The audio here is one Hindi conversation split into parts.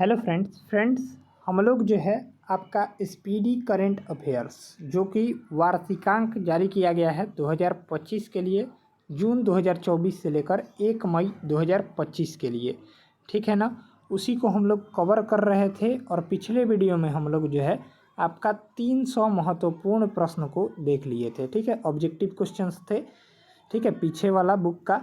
हेलो फ्रेंड्स हम लोग जो है आपका स्पीडी करेंट अफेयर्स जो कि वार्षिकांक जारी किया गया है 2025 के लिए, जून 2024 से लेकर 1 मई 2025 के लिए, ठीक है ना। उसी को हम लोग कवर कर रहे थे और पिछले वीडियो में हम लोग जो है आपका 300 महत्वपूर्ण प्रश्न को देख लिए थे, ठीक है। ऑब्जेक्टिव क्वेश्चंस थे, ठीक है, पीछे वाला बुक का,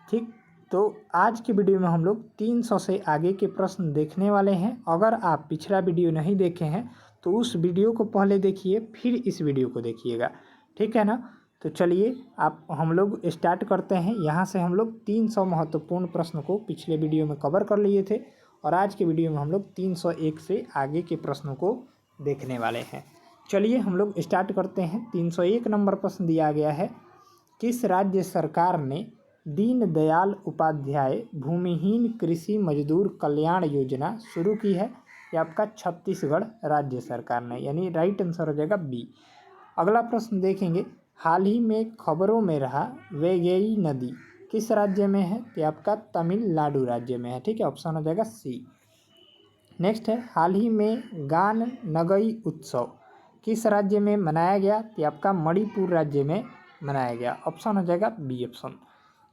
ठीक। तो आज के वीडियो में हम लोग 300 से आगे के प्रश्न देखने वाले हैं। अगर आप पिछला वीडियो नहीं देखे हैं तो उस वीडियो को पहले देखिए, फिर इस वीडियो को देखिएगा, ठीक है ना। तो चलिए आप हम लोग स्टार्ट करते हैं। यहाँ से हम लोग 300 महत्वपूर्ण प्रश्न को पिछले वीडियो में कवर कर लिए थे और आज के वीडियो में हम लोग 301 से आगे के प्रश्नों को देखने वाले हैं। चलिए हम लोग स्टार्ट करते हैं। 301 नंबर प्रश्न दिया गया है, किस राज्य सरकार ने दीनदयाल उपाध्याय भूमिहीन कृषि मजदूर कल्याण योजना शुरू की है? ये आपका छत्तीसगढ़ राज्य सरकार ने, यानी राइट आंसर हो जाएगा बी। अगला प्रश्न देखेंगे, हाल ही में खबरों में रहा वैगई नदी किस राज्य में है? ये आपका तमिलनाडु राज्य में है, ठीक है, ऑप्शन हो जाएगा सी। नेक्स्ट है, हाल ही में गान नगई उत्सव किस राज्य में मनाया गया? ये आपका मणिपुर राज्य में मनाया गया, ऑप्शन हो जाएगा बी ऑप्शन।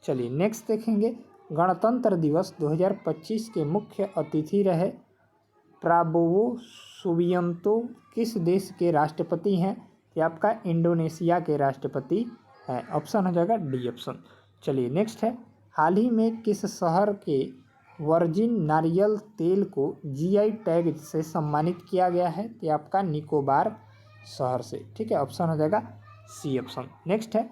चलिए नेक्स्ट देखेंगे, गणतंत्र दिवस 2025 के मुख्य अतिथि रहे प्राबोवो सुबियांतो किस देश के राष्ट्रपति हैं? ये आपका इंडोनेशिया के राष्ट्रपति हैं, ऑप्शन हो जाएगा डी ऑप्शन। चलिए नेक्स्ट है, हाल ही में किस शहर के वर्जिन नारियल तेल को जीआई टैग से सम्मानित किया गया है? ये आपका निकोबार शहर से, ठीक है, ऑप्शन हो जाएगा सी ऑप्शन। नेक्स्ट है,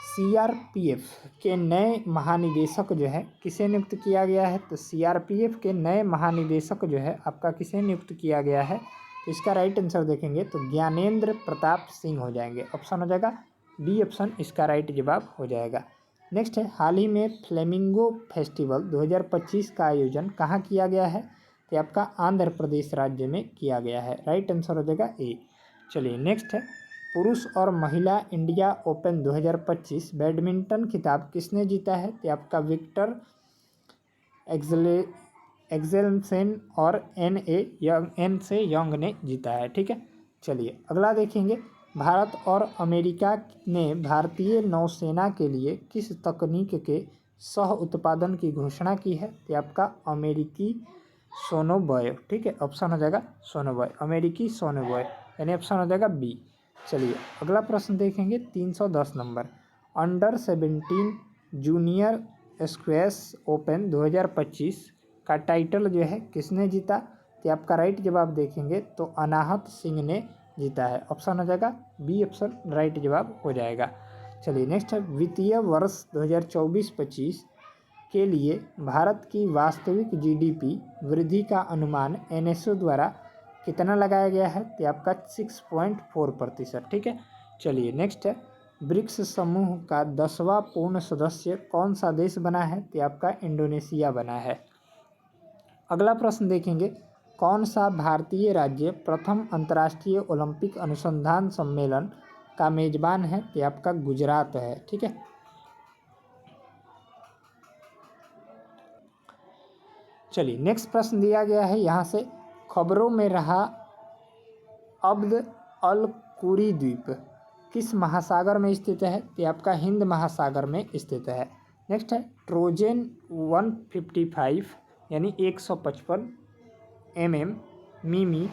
सीआरपीएफ के नए महानिदेशक जो है किसे नियुक्त किया गया है? तो सीआरपीएफ के नए महानिदेशक जो है आपका किसे नियुक्त किया गया है? तो इसका राइट आंसर देखेंगे तो ज्ञानेंद्र प्रताप सिंह हो जाएंगे, ऑप्शन हो जाएगा बी ऑप्शन, इसका राइट जवाब हो जाएगा। नेक्स्ट है, हाल ही में फ्लेमिंगो फेस्टिवल 2025 का आयोजन कहाँ किया गया है? तो आपका आंध्र प्रदेश राज्य में किया गया है, राइट आंसर हो जाएगा ए। चलिए नेक्स्ट है, पुरुष और महिला इंडिया ओपन 2025 बैडमिंटन खिताब किसने जीता है? तो आपका विक्टर एक्सेलसेन और एन से यंग ने जीता है, ठीक है। चलिए अगला देखेंगे, भारत और अमेरिका ने भारतीय नौसेना के लिए किस तकनीक के सह उत्पादन की घोषणा की है? तो आपका अमेरिकी सोनोबॉय, ठीक है, ऑप्शन हो जाएगा सोनोबॉय, अमेरिकी सोनोबॉय, यानी ऑप्शन हो जाएगा बी। चलिए अगला प्रश्न देखेंगे, 310 number, under 17 junior squash open 2025 का टाइटल जो है किसने जीता? तो आपका राइट जवाब देखेंगे तो अनाहत सिंह ने जीता है, ऑप्शन हो जाएगा बी ऑप्शन, राइट जवाब हो जाएगा। चलिए नेक्स्ट है, वित्तीय वर्ष 2024-25 के लिए भारत की वास्तविक जीडीपी वृद्धि का अनुमान एनएसओ द्वारा कितना लगाया गया है? तो आपका 6.4%, ठीक है। चलिए नेक्स्ट है, ब्रिक्स समूह का 10वां पूर्ण सदस्य कौन सा देश बना है? तो आपका इंडोनेशिया बना है। अगला प्रश्न देखेंगे, कौन सा भारतीय राज्य प्रथम अंतर्राष्ट्रीय ओलंपिक अनुसंधान सम्मेलन का मेजबान है? तो आपका गुजरात है, ठीक है। चलिए नेक्स्ट प्रश्न दिया गया है, यहाँ से खबरों में रहा अब्द अल कुरी द्वीप किस महासागर में स्थित है? तो आपका हिंद महासागर में स्थित है। नेक्स्ट है, ट्रोजन 155 यानी 155 मिमी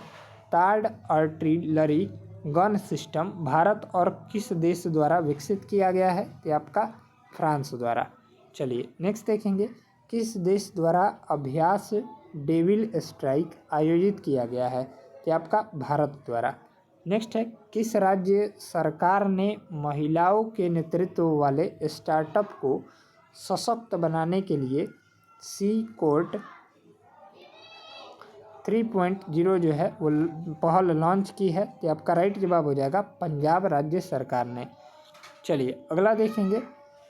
third artillery gun system Bharat और किस देश द्वारा विकसित किया गया है? तो आपका फ्रांस द्वारा। चलिए नेक्स्ट देखेंगे, किस देश द्वारा अभ्यास डेविल स्ट्राइक आयोजित किया गया है? तो आपका भारत द्वारा। नेक्स्ट है, किस राज्य सरकार ने महिलाओं के नेतृत्व वाले स्टार्टअप को सशक्त बनाने के लिए सी कोर्ट 3.0 जो है वो पहल लॉन्च की है? तो आपका राइट जवाब हो जाएगा पंजाब राज्य सरकार ने। चलिए अगला देखेंगे,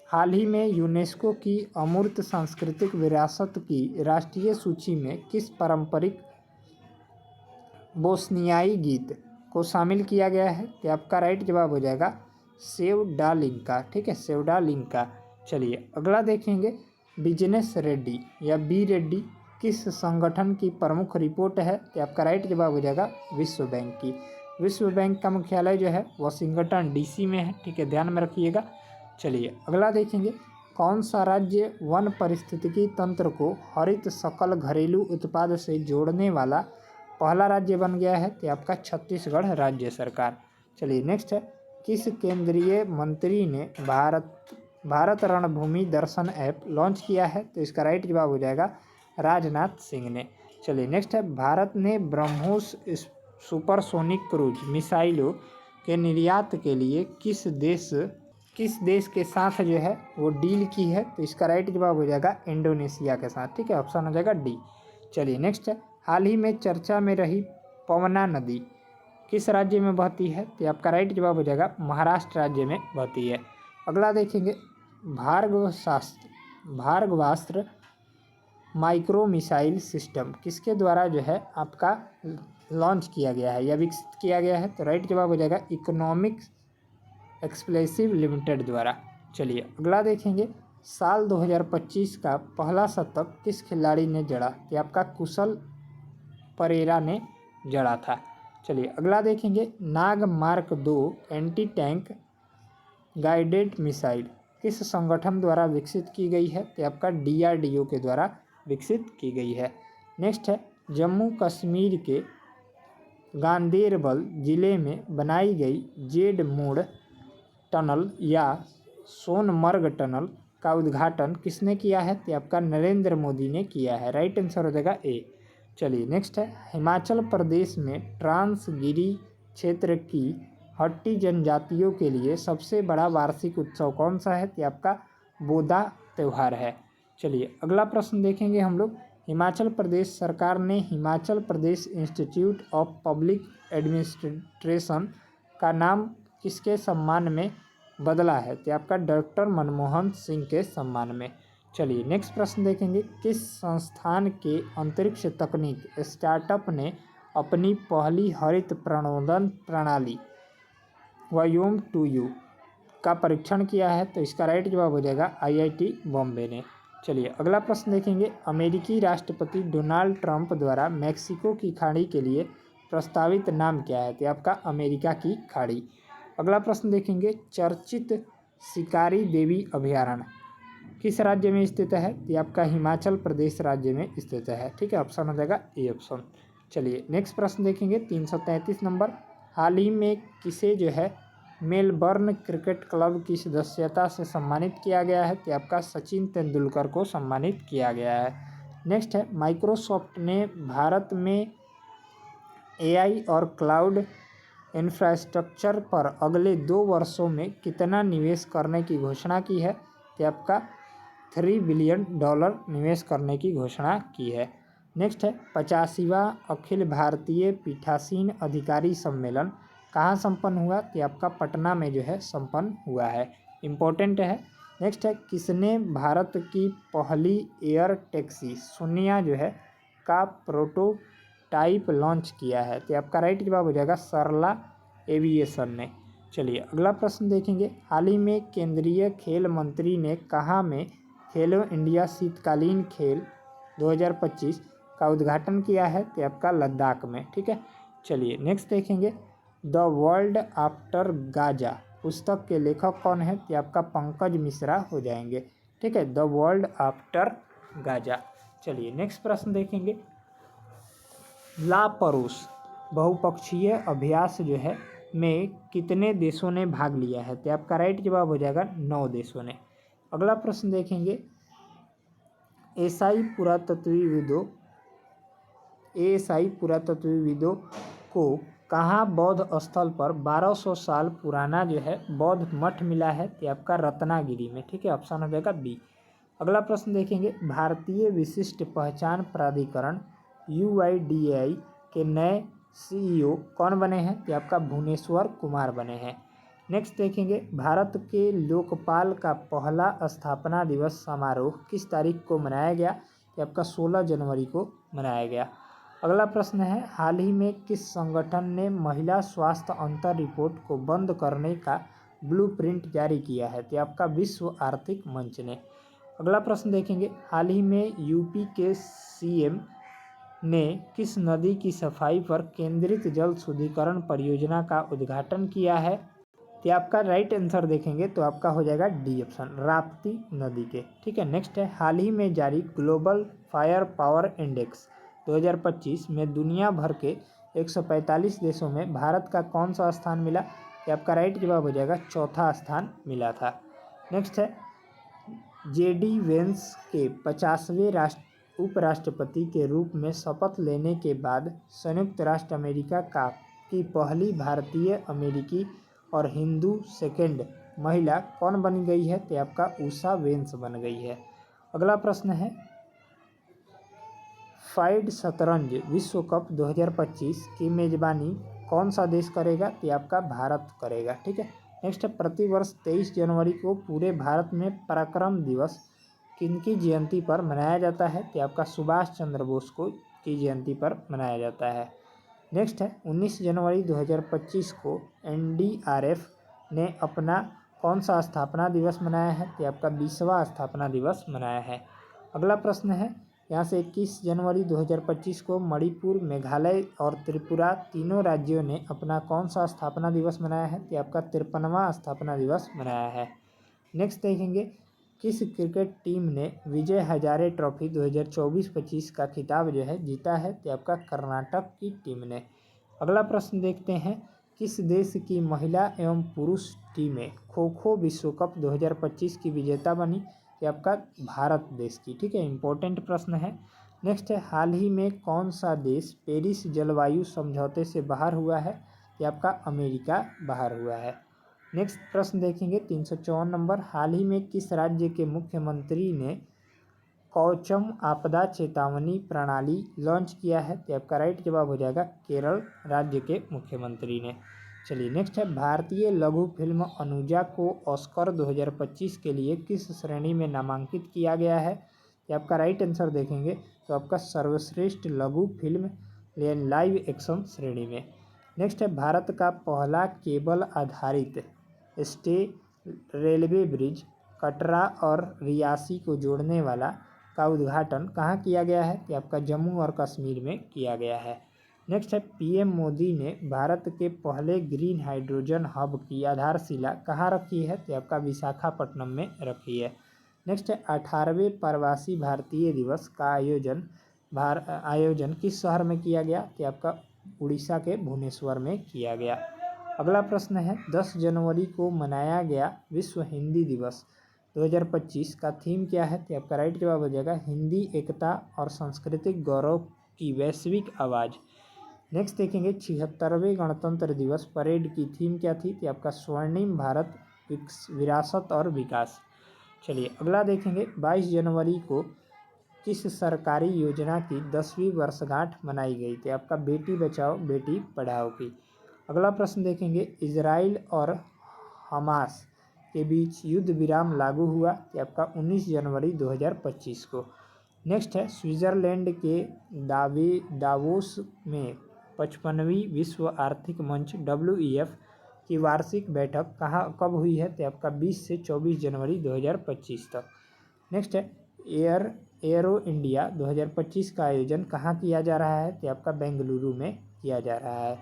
हाल ही में यूनेस्को की अमूर्त सांस्कृतिक विरासत की राष्ट्रीय सूची में किस पारंपरिक बोस्नियाई गीत को शामिल किया गया है? तो आपका राइट जवाब हो जाएगा सेवडालिंका, ठीक है, सेवडालिंका। चलिए अगला देखेंगे, बिजनेस रेड्डी या बी रेड्डी किस संगठन की प्रमुख रिपोर्ट है? तो आपका राइट जवाब हो जाएगा विश्व बैंक की। विश्व बैंक का मुख्यालय जो है वाशिंगटन डीसी में है, ठीक है, ध्यान में रखिएगा। चलिए अगला देखेंगे, कौन सा राज्य वन पारिस्थितिकी तंत्र को हरित सकल घरेलू उत्पाद से जोड़ने वाला पहला राज्य बन गया है? तो आपका छत्तीसगढ़ राज्य सरकार। चलिए नेक्स्ट है, किस केंद्रीय मंत्री ने भारत रणभूमि दर्शन ऐप लॉन्च किया है? तो इसका राइट जवाब हो जाएगा राजनाथ सिंह ने। चलिए नेक्स्ट है, भारत ने ब्रह्मोस सुपरसोनिक क्रूज मिसाइलों के निर्यात के लिए किस देश के साथ जो है वो डील की है? तो इसका राइट जवाब हो जाएगा इंडोनेशिया के साथ, ठीक है, ऑप्शन हो जाएगा डी। चलिए नेक्स्ट है, हाल ही में चर्चा में रही पवना नदी किस राज्य में बहती है? तो आपका राइट जवाब हो जाएगा महाराष्ट्र राज्य में बहती है। अगला देखेंगे, भार्गवास्त्र माइक्रो मिसाइल सिस्टम किसके द्वारा जो है आपका लॉन्च किया गया है या विकसित किया गया है? तो राइट जवाब हो जाएगा इकोनॉमिक्स एक्सप्लेसिव लिमिटेड द्वारा। चलिए अगला देखेंगे, साल 2025 का पहला शतक किस खिलाड़ी ने जड़ा? तो आपका कुशल परेरा ने जड़ा था। चलिए अगला देखेंगे, Nag mark 2 anti tank guided missile किस संगठन द्वारा विकसित की गई है? तो आपका DRDO के द्वारा विकसित की गई है। नेक्स्ट है, जम्मू कश्मीर के गांदेरबल जिले में बनाई गई जेड मोड़ टनल या सोनमर्ग टनल का उद्घाटन किसने किया है? तो आपका नरेंद्र मोदी ने किया है, राइट आंसर हो जाएगा ए। चलिए नेक्स्ट है, हिमाचल प्रदेश में ट्रांसगिरी क्षेत्र की हट्टी जनजातियों के लिए सबसे बड़ा वार्षिक उत्सव कौन सा है? तो आपका बोदा त्यौहार है। चलिए अगला प्रश्न देखेंगे हम लोग, हिमाचल प्रदेश सरकार ने Himachal Pradesh institute of public administration का नाम किसके सम्मान में बदला है? तो आपका डॉक्टर मनमोहन सिंह के सम्मान में। चलिए नेक्स्ट प्रश्न देखेंगे, किस संस्थान के अंतरिक्ष तकनीक स्टार्टअप ने अपनी पहली हरित प्रणोदन प्रणाली Vyom2U का परीक्षण किया है? तो इसका राइट जवाब हो जाएगा IIT बॉम्बे ने। चलिए अगला प्रश्न देखेंगे, अमेरिकी राष्ट्रपति डोनाल्ड ट्रंप द्वारा मैक्सिको की खाड़ी के लिए प्रस्तावित नाम क्या है? तो आपका अमेरिका की खाड़ी। अगला प्रश्न देखेंगे, चर्चित शिकारी देवी अभयारण्य किस राज्य में स्थित है? तो आपका हिमाचल प्रदेश राज्य में स्थित है, ठीक है, ऑप्शन हो जाएगा ए ऑप्शन। चलिए नेक्स्ट प्रश्न देखेंगे, 333 नंबर, हाल ही में किसे जो है मेलबर्न क्रिकेट क्लब की सदस्यता से सम्मानित किया गया है? तो आपका सचिन तेंदुलकर को सम्मानित किया गया है। नेक्स्ट है, माइक्रोसॉफ्ट ने भारत में AI और क्लाउड इंफ्रास्ट्रक्चर पर अगले 2 वर्षों में कितना निवेश करने की घोषणा की है? तो आपका $3 बिलियन निवेश करने की घोषणा की है। नेक्स्ट है, 85वां अखिल भारतीय पीठासीन अधिकारी सम्मेलन कहाँ संपन्न हुआ? तो आपका पटना में जो है संपन्न हुआ है, इम्पोर्टेंट है। नेक्स्ट है, किसने भारत की पहली एयर टैक्सी शून्य जो है का प्रोटोटाइप लॉन्च किया है? तो आपका राइट जवाब हो जाएगा सरला एविएशन ने। चलिए अगला प्रश्न देखेंगे, हाल ही में केंद्रीय खेल मंत्री ने कहाँ में खेलो इंडिया शीतकालीन खेल 2025 का उद्घाटन किया है? तो आपका लद्दाख में, ठीक है। चलिए नेक्स्ट देखेंगे, द वर्ल्ड आफ्टर गाजा पुस्तक के लेखक कौन है? तो आपका पंकज मिश्रा हो जाएंगे, ठीक है, द वर्ल्ड आफ्टर गाजा। चलिए नेक्स्ट प्रश्न देखेंगे, लापरूस बहुपक्षीय अभ्यास जो है में कितने देशों ने भाग लिया है? तो आपका राइट जवाब हो जाएगा 9 देशों ने। अगला प्रश्न देखेंगे, एएसआई पुरातत्वविदों को कहाँ बौद्ध स्थल पर 1200 साल पुराना जो है बौद्ध मठ मिला है? तो आपका रत्नागिरी में, ठीक है, ऑप्शन हो जाएगा बी। अगला प्रश्न देखेंगे, भारतीय विशिष्ट पहचान प्राधिकरण UIDAI के नए CEO कौन बने हैं? तो आपका भुवनेश्वर कुमार बने हैं। नेक्स्ट देखेंगे, भारत के लोकपाल का पहला स्थापना दिवस समारोह किस तारीख को मनाया गया? तो आपका 16 जनवरी को मनाया गया। अगला प्रश्न है, हाल ही में किस संगठन ने महिला स्वास्थ्य अंतर रिपोर्ट को बंद करने का ब्लूप्रिंट जारी किया है? तो आपका विश्व आर्थिक मंच ने। अगला प्रश्न देखेंगे, हाल ही में यूपी के सीएम ने किस नदी की सफाई पर केंद्रित जल शुद्धिकरण परियोजना का उद्घाटन किया है? तो आपका राइट आंसर देखेंगे तो आपका हो जाएगा डी ऑप्शन, राप्ती नदी के। ठीक है, नेक्स्ट है, हाल ही में जारी ग्लोबल फायर पावर इंडेक्स 2025 में दुनिया भर के 145 देशों में भारत का कौन सा स्थान मिला? तो आपका राइट जवाब हो जाएगा चौथा स्थान मिला था। नेक्स्ट है, जेडी वेंस के 50वें उपराष्ट्रपति के रूप में शपथ लेने के बाद संयुक्त राष्ट्र अमेरिका की पहली भारतीय अमेरिकी और हिंदू सेकंड महिला कौन बन गई है? तो आपका उषा वेंस बन गई है। अगला प्रश्न है, फाइड शतरंज विश्व कप 2025 की मेजबानी कौन सा देश करेगा? तो आपका भारत करेगा। ठीक है, नेक्स्ट है, प्रतिवर्ष 23 जनवरी को पूरे भारत में पराक्रम दिवस किनकी जयंती पर मनाया जाता है? तो आपका सुभाष चंद्र बोस की जयंती पर मनाया जाता है। नेक्स्ट है, 19 जनवरी 2025 को एनडीआरएफ ने अपना कौन सा स्थापना दिवस मनाया है? तो आपका 20वां स्थापना दिवस मनाया है। अगला प्रश्न है, यहाँ से 21 जनवरी 2025 को मणिपुर, मेघालय और त्रिपुरा तीनों राज्यों ने अपना कौन सा स्थापना दिवस मनाया है? तो आपका 53वां स्थापना दिवस मनाया है। नेक्स्ट देखेंगे, किस क्रिकेट टीम ने विजय हजारे ट्रॉफी 2024-25 का खिताब जो है जीता है? तो आपका कर्नाटक की टीम ने। अगला प्रश्न देखते हैं, किस देश की महिला एवं पुरुष टीमें खो खो विश्व कप 2025 की विजेता बनी? तो आपका भारत देश की। ठीक है, इंपॉर्टेंट प्रश्न है। नेक्स्ट है, हाल ही में कौन सा देश पेरिस जलवायु समझौते से बाहर हुआ है? तो आपका अमेरिका बाहर हुआ है। नेक्स्ट प्रश्न देखेंगे 354 नंबर, हाल ही में किस राज्य के मुख्यमंत्री ने कौचम आपदा चेतावनी प्रणाली लॉन्च किया है? तो आपका राइट जवाब हो जाएगा केरल राज्य के मुख्यमंत्री ने। चलिए नेक्स्ट है, भारतीय लघु फिल्म अनुजा को ऑस्कर 2025 के लिए किस श्रेणी में नामांकित किया गया है? तो आपका राइट आंसर देखेंगे तो आपका सर्वश्रेष्ठ लघु फिल्म लाइव एक्शन श्रेणी में। नेक्स्ट है, भारत का पहला केबल आधारित स्टे रेलवे ब्रिज कटरा और रियासी को जोड़ने वाला का उद्घाटन कहाँ किया गया है? तो आपका जम्मू और कश्मीर में किया गया है। नेक्स्ट है, पीएम मोदी ने भारत के पहले ग्रीन हाइड्रोजन हब की आधारशिला कहाँ रखी है? तो आपका विशाखापट्टनम में रखी है। नेक्स्ट है, 18वें प्रवासी भारतीय दिवस का आयोजन किस शहर में किया गया? तो आपका उड़ीसा के भुवनेश्वर में किया गया। अगला प्रश्न है, 10 जनवरी को मनाया गया विश्व हिंदी दिवस 2025 का थीम क्या है? तो आपका राइट जवाब हो जाएगा हिंदी एकता और सांस्कृतिक गौरव की वैश्विक आवाज़। नेक्स्ट देखेंगे, 76वें गणतंत्र दिवस परेड की थीम क्या थी? तो आपका स्वर्णिम भारत विरासत और विकास। चलिए अगला देखेंगे, 22 जनवरी को किस सरकारी योजना की 10वीं वर्षगांठ मनाई गई? तो आपका बेटी बचाओ बेटी पढ़ाओ की। अगला प्रश्न देखेंगे, इजराइल और हमास के बीच युद्ध विराम लागू हुआ? तो आपका 19 जनवरी 2025 को। नेक्स्ट है, स्विट्जरलैंड के दावोस में 55वीं विश्व आर्थिक मंच WEF की वार्षिक बैठक कब हुई है? तो आपका 20 से 24 जनवरी 2025 तक। नेक्स्ट है, एरो इंडिया 2025 का आयोजन कहाँ किया जा रहा है? तो आपका बेंगलुरु में किया जा रहा है।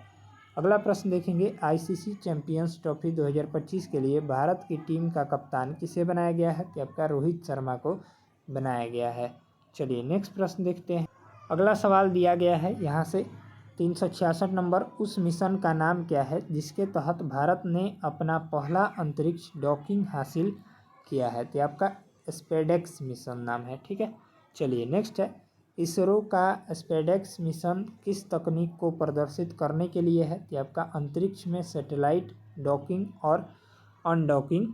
अगला प्रश्न देखेंगे, ICC चैंपियंस ट्रॉफी 2025 के लिए भारत की टीम का कप्तान किसे बनाया गया है? तो आपका रोहित शर्मा को बनाया गया है। चलिए नेक्स्ट प्रश्न देखते हैं। अगला सवाल दिया गया है यहाँ से 366 नंबर, उस मिशन का नाम क्या है जिसके तहत भारत ने अपना पहला अंतरिक्ष डॉकिंग हासिल किया है? तो आपका स्पेडेक्स मिशन नाम है। ठीक है, चलिए नेक्स्ट है, इसरो का स्पेडेक्स मिशन किस तकनीक को प्रदर्शित करने के लिए है? तो आपका अंतरिक्ष में सैटेलाइट डॉकिंग और अनडॉकिंग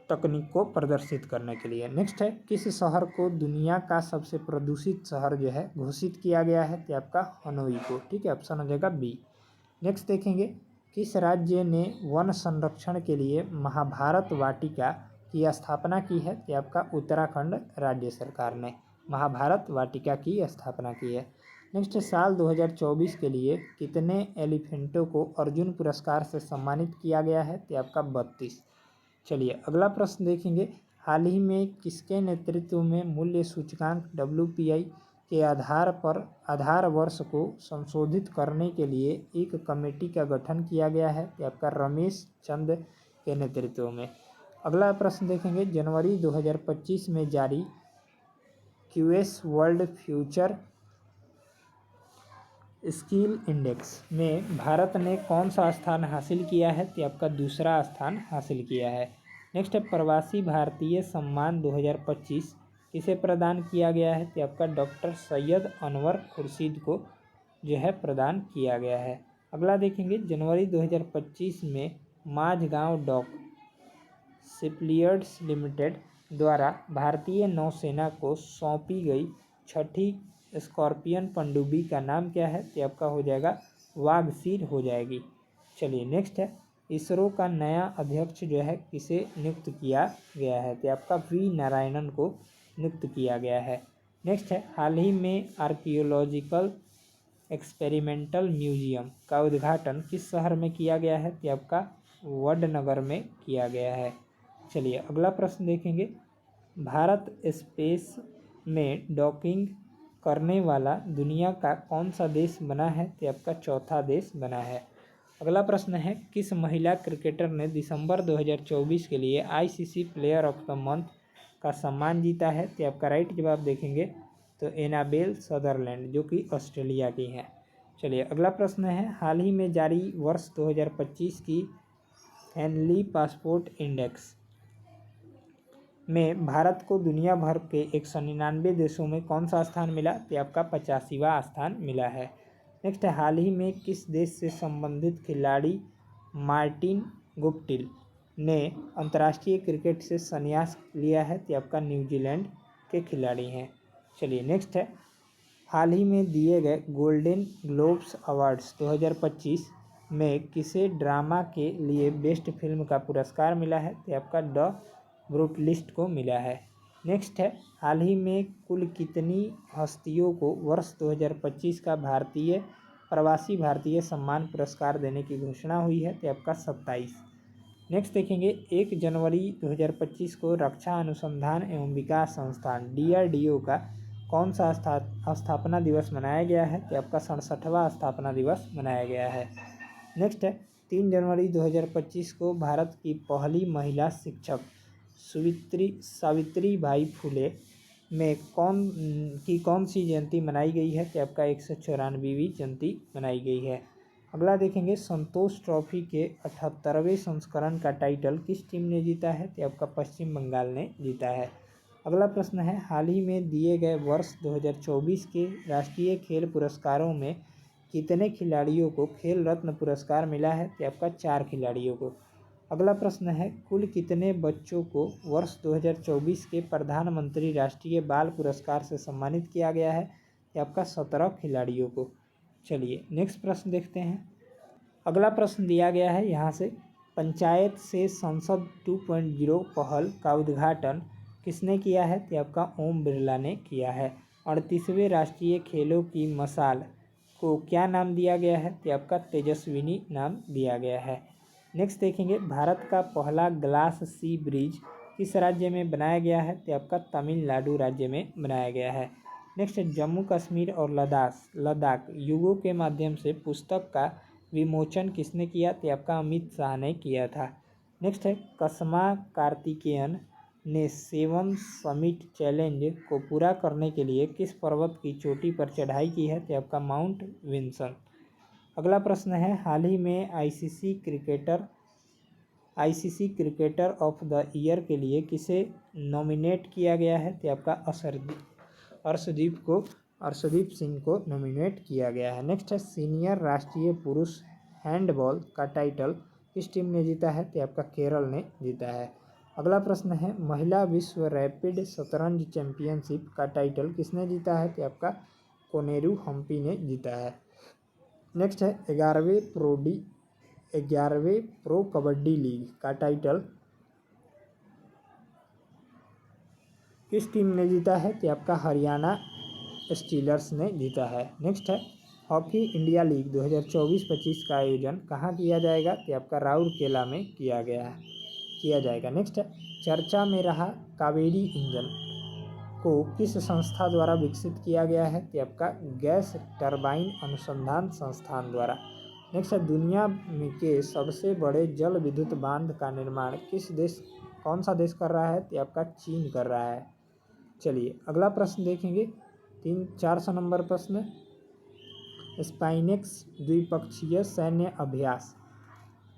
तकनीक को प्रदर्शित करने के लिए। नेक्स्ट है, किस शहर को दुनिया का सबसे प्रदूषित शहर जो है घोषित किया गया है? तो आपका हनोई को। ठीक है, ऑप्शन हो जाएगा बी। नेक्स्ट देखेंगे, किस राज्य ने वन संरक्षण के लिए महाभारत वाटिका की स्थापना की है? तो आपका उत्तराखंड राज्य सरकार ने महाभारत वाटिका की स्थापना की है। नेक्स्ट, साल 2024 के लिए कितने एलिफेंटों को अर्जुन पुरस्कार से सम्मानित किया गया है? तो आपका 32। चलिए अगला प्रश्न देखेंगे, हाल ही में किसके नेतृत्व में मूल्य सूचकांक WPI के आधार वर्ष को संशोधित करने के लिए एक कमेटी का गठन किया गया है? ये आपका रमेश चंद के नेतृत्व में। अगला प्रश्न देखेंगे, जनवरी 2025 में जारी QS world future skill index में भारत ने कौन सा स्थान हासिल किया है? तो आपका दूसरा स्थान हासिल किया है। नेक्स्ट है, प्रवासी भारतीय सम्मान 2025 किसे प्रदान किया गया है? तो आपका डॉक्टर सैयद अनवर खुर्शीद को जो है प्रदान किया गया है। अगला देखेंगे, जनवरी 2025 में माझगांव डॉक शिपयार्ड्स लिमिटेड द्वारा भारतीय नौसेना को सौंपी गई छठी स्कॉर्पियन पनडुब्बी का नाम क्या है? तो आपका हो जाएगा वागसीर हो जाएगी। चलिए नेक्स्ट है, इसरो का नया अध्यक्ष जो है किसे नियुक्त किया गया है? तो आपका वी नारायणन को नियुक्त किया गया है। नेक्स्ट है, हाल ही में आर्कियोलॉजिकल एक्सपेरिमेंटल म्यूजियम का उद्घाटन किस शहर में किया गया है? तो आपका वडनगर में किया गया है। चलिए अगला प्रश्न देखेंगे, भारत स्पेस में डॉकिंग करने वाला दुनिया का कौन सा देश बना है? तो आपका चौथा देश बना है। अगला प्रश्न है, किस महिला क्रिकेटर ने दिसंबर 2024 के लिए ICC player of the month का सम्मान जीता है? तो आपका राइट जवाब देखेंगे तो एनाबेल सदरलैंड जो कि ऑस्ट्रेलिया की हैं। चलिए अगला प्रश्न है, हाल ही में जारी वर्ष 2025 की हेनली पासपोर्ट इंडेक्स में भारत को दुनिया भर के 199 देशों में कौन सा स्थान मिला? तो आपका 85वां स्थान मिला है। नेक्स्ट है, हाल ही में किस देश से संबंधित खिलाड़ी मार्टिन गुप्टिल ने अंतर्राष्ट्रीय क्रिकेट से संन्यास लिया है? तो आपका न्यूजीलैंड के खिलाड़ी हैं। चलिए नेक्स्ट है, हाल ही में दिए गए गोल्डन ग्लोब्स अवार्ड्स 2025 में किसे ड्रामा के लिए बेस्ट फिल्म का पुरस्कार मिला है? तो आपका द ब्रूटलिस्ट को मिला है। नेक्स्ट है, हाल ही में कुल कितनी हस्तियों को वर्ष 2025 का प्रवासी भारतीय सम्मान पुरस्कार देने की घोषणा हुई है? तो आपका 27। नेक्स्ट देखेंगे, 1 जनवरी 2025 को रक्षा अनुसंधान एवं विकास संस्थान DRDO का कौन सा स्थापना दिवस मनाया गया है? तो आपका 67वां स्थापना दिवस मनाया गया है। नेक्स्ट है, 3 जनवरी 2025 को भारत की पहली महिला शिक्षक सावित्रीबाई फुले में कौन सी जयंती मनाई गई है? तो आपका 194वीं जयंती मनाई गई है। अगला देखेंगे, संतोष ट्रॉफी के 78वें संस्करण का टाइटल किस टीम ने जीता है? तो आपका पश्चिम बंगाल ने जीता है। अगला प्रश्न है, हाल ही में दिए गए वर्ष 2024 के राष्ट्रीय खेल पुरस्कारों में कितने खिलाड़ियों को खेल रत्न पुरस्कार मिला है? तो आपका 4 खिलाड़ियों को। अगला प्रश्न है, कुल कितने बच्चों को वर्ष 2024 के प्रधानमंत्री राष्ट्रीय बाल पुरस्कार से सम्मानित किया गया है? तो आपका 17 खिलाड़ियों को। चलिए नेक्स्ट प्रश्न देखते हैं। अगला प्रश्न दिया गया है यहाँ से, पंचायत से संसद 2.0 पहल का उद्घाटन किसने किया है? तो आपका ओम बिरला ने किया है। 38वें राष्ट्रीय खेलों की मशाल को क्या नाम दिया गया है? तो आपका तेजस्विनी नाम दिया गया है। नेक्स्ट देखेंगे, भारत का पहला ग्लास सी ब्रिज किस राज्य में बनाया गया है? तो आपका तमिलनाडु राज्य में बनाया गया है। नेक्स्ट, जम्मू कश्मीर और लद्दाख युगों के माध्यम से पुस्तक का विमोचन किसने किया? तो आपका अमित शाह ने किया था। नेक्स्ट है, कसमा कार्तिकेयन ने 7 समिट चैलेंज को पूरा करने के लिए किस पर्वत की चोटी पर चढ़ाई की है? तो आपका माउंट विंसन। अगला प्रश्न है, हाल ही में ICC cricketer of the year के लिए किसे नॉमिनेट किया गया है? तो आपका अर्शदीप सिंह को नॉमिनेट किया गया है। नेक्स्ट है, सीनियर राष्ट्रीय पुरुष हैंडबॉल का टाइटल किस टीम ने जीता है? तो आपका केरल ने जीता है। अगला प्रश्न है, महिला विश्व रैपिड शतरंज चैंपियनशिप का टाइटल किसने जीता है? तो आपका कोनेरू हम्पी ने जीता है। नेक्स्ट है, 11वें प्रो कबड्डी लीग का टाइटल किस टीम ने जीता है? तो आपका हरियाणा स्टीलर्स ने जीता है। नेक्स्ट है, हॉकी इंडिया लीग 2024-25 का आयोजन कहाँ किया जाएगा? तो आपका राउरकेला में किया जाएगा। नेक्स्ट है, चर्चा में रहा कावेरी इंजन को किस संस्था द्वारा विकसित किया गया है? तो आपका गैस टरबाइन अनुसंधान संस्थान द्वारा। नेक्स्ट है, दुनिया में के सबसे बड़े जल विद्युत बांध का निर्माण कौन सा देश कर रहा है? तो आपका चीन कर रहा है। चलिए अगला प्रश्न देखेंगे, 400 नंबर प्रश्न, स्पाइनेक्स द्विपक्षीय सैन्य अभ्यास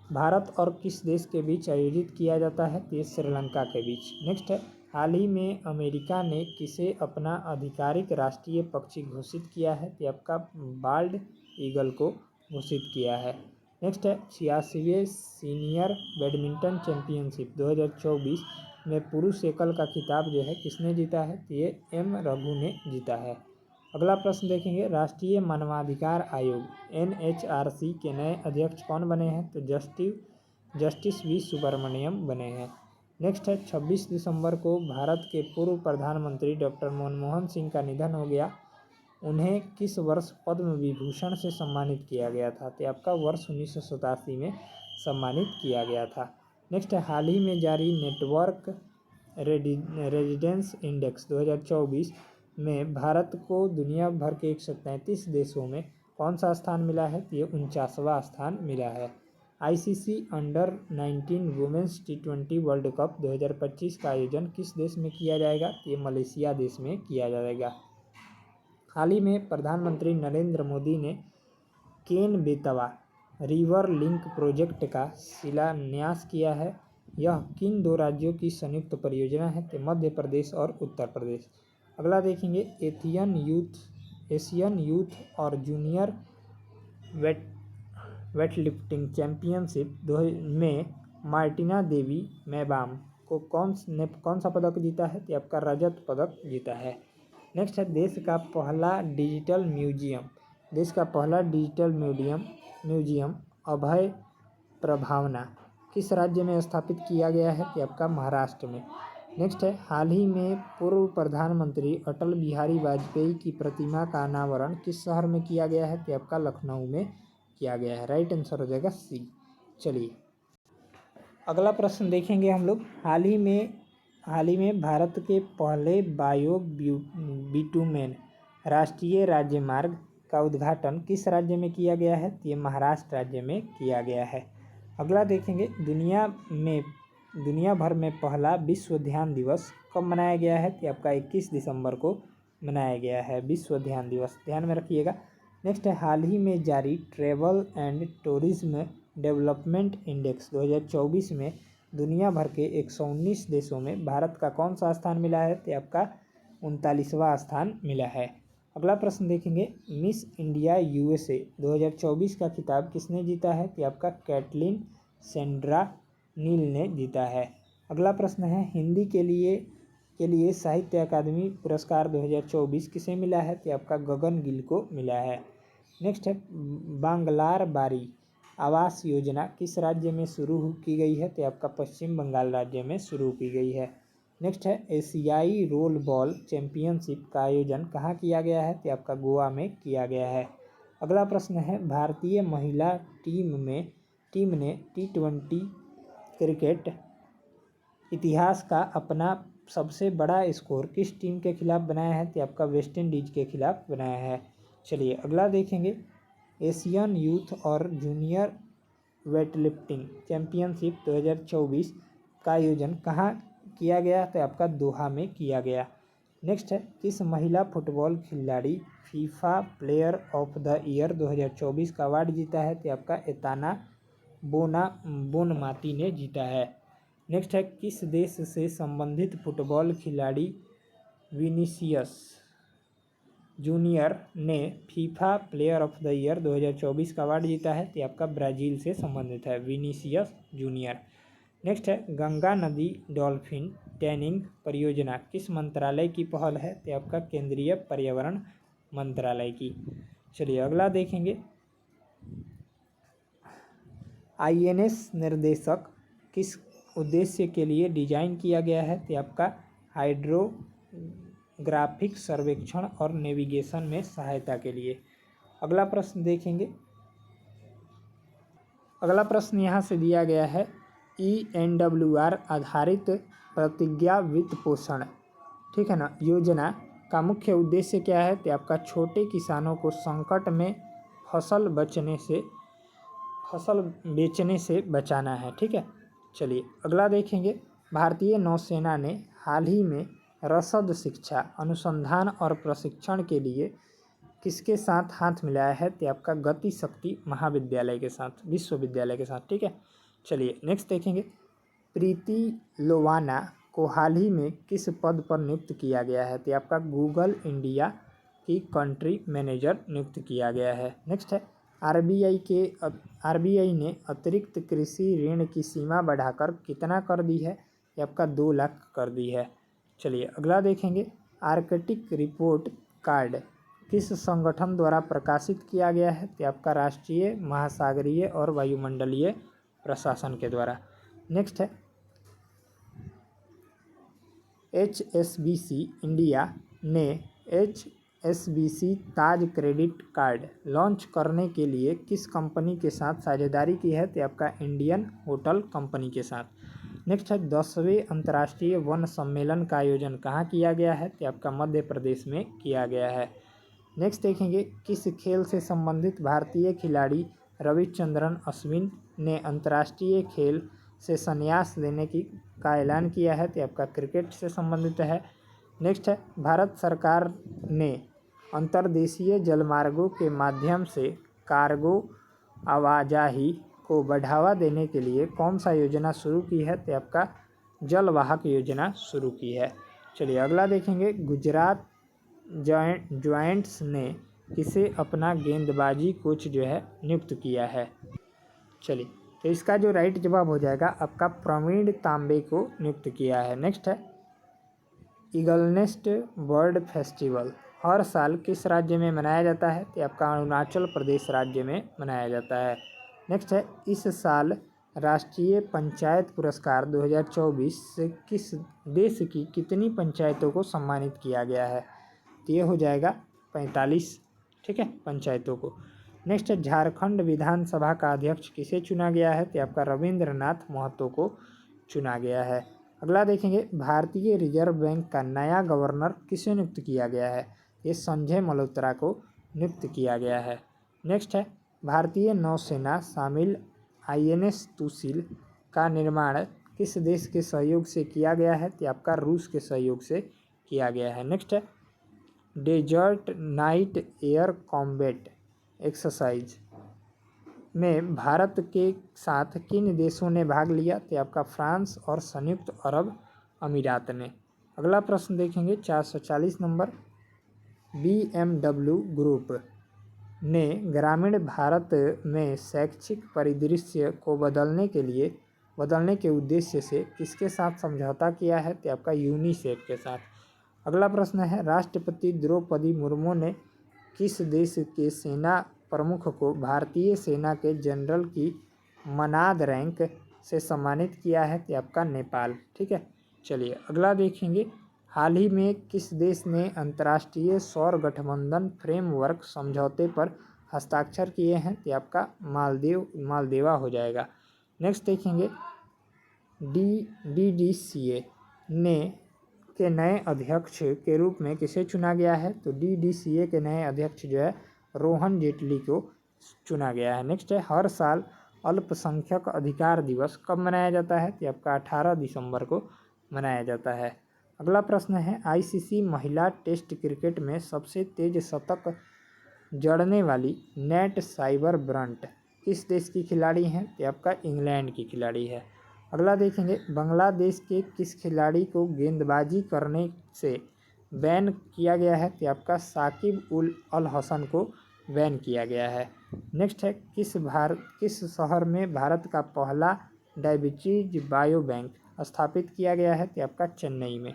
भारत और किस देश के बीच आयोजित किया जाता है? तो ये श्रीलंका के बीच। नेक्स्ट है, हाल ही में अमेरिका ने किसे अपना आधिकारिक राष्ट्रीय पक्षी घोषित किया है? तो आपका बाल्ड ईगल को घोषित किया है। नेक्स्ट है, 86वें सीनियर बैडमिंटन चैंपियनशिप 2024 में पुरुष एकल का खिताब जो है किसने जीता है? तो ये एम रघु ने जीता है। अगला प्रश्न देखेंगे, राष्ट्रीय मानवाधिकार आयोग NHRC के नए अध्यक्ष कौन बने हैं? तो जस्टिस वी सुब्रमण्यम बने हैं। नेक्स्ट है, 26 दिसंबर को भारत के पूर्व प्रधानमंत्री डॉक्टर मनमोहन सिंह का निधन हो गया। उन्हें किस वर्ष पद्म विभूषण से सम्मानित किया गया था? तो आपका वर्ष 1987 में सम्मानित किया गया था। नेक्स्ट है, हाल ही में जारी नेटवर्क रेजिडेंस इंडेक्स 2024 में भारत को दुनिया भर के 133 देशों में कौन सा स्थान मिला है? तो ये 49वां स्थान मिला है। ICC under 19 women's T20 world cup 2025 का आयोजन किस देश में किया जाएगा? तो ये मलेशिया देश में किया जाएगा। हाल ही में प्रधानमंत्री नरेंद्र मोदी ने Ken Betwa river link project का शिलान्यास किया है। यह किन दो राज्यों की संयुक्त परियोजना है? तो मध्य प्रदेश और उत्तर प्रदेश। अगला देखेंगे, एशियन यूथ और जूनियर वेटलिफ्टिंग चैंपियनशिप में मार्टिना देवी मैबाम को कौन सा पदक जीता है? तो आपका रजत पदक जीता है। नेक्स्ट है, देश का पहला डिजिटल म्यूजियम अभय प्रभावना किस राज्य में स्थापित किया गया है? तो आपका महाराष्ट्र में। नेक्स्ट है, हाल ही में पूर्व प्रधानमंत्री अटल बिहारी वाजपेयी की प्रतिमा का अनावरण किस शहर में किया गया है? तो आपका लखनऊ में किया गया है। राइट आंसर हो जाएगा सी। चलिए अगला प्रश्न देखेंगे हम लोग, हाल ही में भारत के पहले बायो बिटुमेन राष्ट्रीय राजमार्ग का उद्घाटन किस राज्य में किया गया है? तो ये महाराष्ट्र राज्य में किया गया है। अगला देखेंगे, दुनिया भर में पहला विश्व ध्यान दिवस कब मनाया गया है? तो आपका 21 दिसंबर को मनाया गया है विश्व ध्यान दिवस, ध्यान में रखिएगा। नेक्स्ट है, हाल ही में जारी travel and tourism development index 2024 में दुनिया भर के 119 देशों में भारत का कौन सा स्थान मिला है? तो आपका 39वां स्थान मिला है। अगला प्रश्न देखेंगे, मिस इंडिया USA 2024 का खिताब किसने जीता है? तो आपका कैटलिन सेंड्रा नील ने जीता है। अगला प्रश्न है, हिंदी के लिए साहित्य अकादमी पुरस्कार 2024 किसे मिला है? तो आपका गगन गिल को मिला है। नेक्स्ट है, बांग्लार बारी आवास योजना किस राज्य में शुरू की गई है? तो आपका पश्चिम बंगाल राज्य में शुरू की गई है। नेक्स्ट है, एशियाई रोल बॉल चैंपियनशिप का आयोजन कहाँ किया गया है? तो आपका गोवा में किया गया है। अगला प्रश्न है, भारतीय महिला टीम ने T20 क्रिकेट इतिहास का अपना सबसे बड़ा स्कोर किस टीम के खिलाफ बनाया है? तो आपका वेस्ट इंडीज के खिलाफ बनाया है। चलिए अगला देखेंगे, एशियन यूथ और जूनियर वेटलिफ्टिंग चैंपियनशिप 2024 का आयोजन कहाँ किया गया? तो आपका दोहा में किया गया। नेक्स्ट है, किस महिला फुटबॉल खिलाड़ी FIFA player of the year 2024 का अवार्ड जीता है? तो आपका एताना बोनमाती ने जीता है। नेक्स्ट है, किस देश से संबंधित फुटबॉल खिलाड़ी विनीसियस जूनियर ने FIFA player of the year 2024 का अवार्ड जीता है? तो आपका ब्राज़ील से संबंधित है विनीसियस जूनियर। नेक्स्ट है, गंगा नदी डॉल्फिन टैनिंग परियोजना किस मंत्रालय की पहल है? तो आपका केंद्रीय पर्यावरण मंत्रालय की। चलिए अगला देखेंगे, INS निर्देशक किस उद्देश्य के लिए डिजाइन किया गया है? तो आपका हाइड्रोग्राफिक सर्वेक्षण और नेविगेशन में सहायता के लिए। अगला प्रश्न देखेंगे, अगला प्रश्न यहाँ से दिया गया है, ENWR आधारित प्रतिज्ञा वित्त पोषण, ठीक है ना, योजना का मुख्य उद्देश्य क्या है? तो आपका छोटे किसानों को संकट में फसल बेचने से बचाना है, ठीक है। चलिए अगला देखेंगे। भारतीय नौसेना ने हाल ही में रसद शिक्षा अनुसंधान और प्रशिक्षण के लिए किसके साथ हाथ मिलाया है? तो आपका गति शक्ति महाविद्यालय के साथ, विश्वविद्यालय के साथ, ठीक है। चलिए नेक्स्ट देखेंगे। प्रीति लोवाना को हाल ही में किस पद पर नियुक्त किया गया है? तो आपका गूगल इंडिया की कंट्री मैनेजर नियुक्त किया गया है। नेक्स्ट है आरबीआई ने अतिरिक्त कृषि ऋण की सीमा बढ़ाकर कितना कर दी है? ये आपका 2 लाख कर दी है। चलिए अगला देखेंगे। आर्कटिक रिपोर्ट कार्ड किस संगठन द्वारा प्रकाशित किया गया है? तो आपका राष्ट्रीय महासागरीय और वायुमंडलीय प्रशासन के द्वारा। नेक्स्ट है HSBC इंडिया ने HSBC ताज क्रेडिट कार्ड लॉन्च करने के लिए किस कंपनी के साथ साझेदारी की है? तो आपका इंडियन होटल कंपनी के साथ। नेक्स्ट है 10वें अंतर्राष्ट्रीय वन सम्मेलन का आयोजन कहाँ किया गया है? तो आपका मध्य प्रदेश में किया गया है। नेक्स्ट देखेंगे। किस खेल से संबंधित भारतीय खिलाड़ी रविचंद्रन अश्विन ने अंतर्राष्ट्रीय खेल से संन्यास लेने का ऐलान किया है? तो आपका क्रिकेट से संबंधित है। नेक्स्ट है भारत सरकार ने अंतर्देशीय जलमार्गों के माध्यम से कार्गो आवाजाही को बढ़ावा देने के लिए कौन सा योजना शुरू की है? तो आपका जलवाहक योजना शुरू की है। चलिए अगला देखेंगे। गुजरात जायंट्स ने किसे अपना गेंदबाजी कोच जो है नियुक्त किया है? चलिए तो इसका जो राइट जवाब हो जाएगा आपका प्रवीण तांबे को नियुक्त किया है। नेक्स्ट है ईगलनेस्ट बर्ड फेस्टिवल हर साल किस राज्य में मनाया जाता है? तो आपका अरुणाचल प्रदेश राज्य में मनाया जाता है। नेक्स्ट है इस साल राष्ट्रीय पंचायत पुरस्कार 2024 से किस देश की कितनी पंचायतों को सम्मानित किया गया है? तो ये हो जाएगा 45, ठीक है, पंचायतों को। नेक्स्ट है झारखंड विधानसभा का अध्यक्ष किसे चुना गया है? तो आपका रविंद्रनाथ महतो को चुना गया है। अगला देखेंगे। भारतीय रिजर्व बैंक का नया गवर्नर किसे नियुक्त किया गया है? ये संजय मल्होत्रा को नियुक्त किया गया है। नेक्स्ट है भारतीय नौसेना शामिल INS तुसिल का निर्माण किस देश के सहयोग से किया गया है? तो आपका रूस के सहयोग से किया गया है। नेक्स्ट है desert night air combat exercise में भारत के साथ किन देशों ने भाग लिया? तो आपका फ्रांस और संयुक्त अरब अमीरात ने। अगला प्रश्न देखेंगे 440 नंबर। BMW ग्रुप ने ग्रामीण भारत में शैक्षिक परिदृश्य को बदलने के उद्देश्य से किसके साथ समझौता किया है? तो आपका यूनिसेफ के साथ। अगला प्रश्न है राष्ट्रपति द्रौपदी मुर्मू ने किस देश के सेना प्रमुख को भारतीय सेना के जनरल की मनाद रैंक से सम्मानित किया है? तो आपका नेपाल, ठीक है। चलिए अगला देखेंगे। हाल ही में किस देश ने अंतर्राष्ट्रीय सौर गठबंधन फ्रेमवर्क समझौते पर हस्ताक्षर किए हैं? तो आपका मालदीव हो जाएगा। नेक्स्ट देखेंगे। DDCA के नए अध्यक्ष के रूप में किसे चुना गया है? तो DDCA के नए अध्यक्ष जो है रोहन जेटली को चुना गया है। नेक्स्ट है हर साल अल्पसंख्यक अधिकार दिवस कब मनाया जाता है? तो आपका 18 दिसंबर को मनाया जाता है। अगला प्रश्न है ICC महिला टेस्ट क्रिकेट में सबसे तेज शतक जड़ने वाली नेट साइबर ब्रंट किस देश की खिलाड़ी हैं? तो आपका इंग्लैंड की खिलाड़ी है। अगला देखेंगे। बांग्लादेश के किस खिलाड़ी को गेंदबाजी करने से बैन किया गया है? तो आपका साकिब उल अल हसन को बैन किया गया है। नेक्स्ट है किस शहर में भारत का पहला डायबिटीज बायो बैंक स्थापित किया गया है? तो आपका चेन्नई में।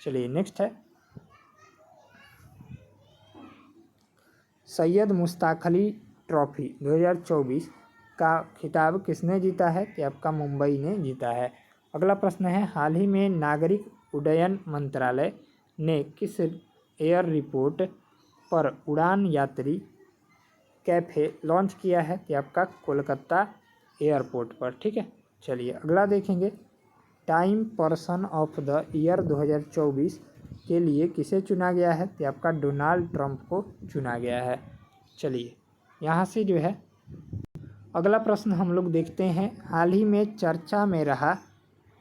चलिए नेक्स्ट है सैयद मुश्ताक अली ट्रॉफी 2024 का खिताब किसने जीता है? तो आपका मुंबई ने जीता है। अगला प्रश्न है हाल ही में नागरिक उड्डयन मंत्रालय ने किस एयरपोर्ट पर उड़ान यात्री कैफ़े लॉन्च किया है? तो आपका कोलकाता एयरपोर्ट पर, ठीक है। चलिए अगला देखेंगे। Time person of the year 2024 के लिए किसे चुना गया है? तो आपका डोनाल्ड ट्रंप को चुना गया है। चलिए यहाँ से जो है अगला प्रश्न हम लोग देखते हैं। हाल ही में चर्चा में रहा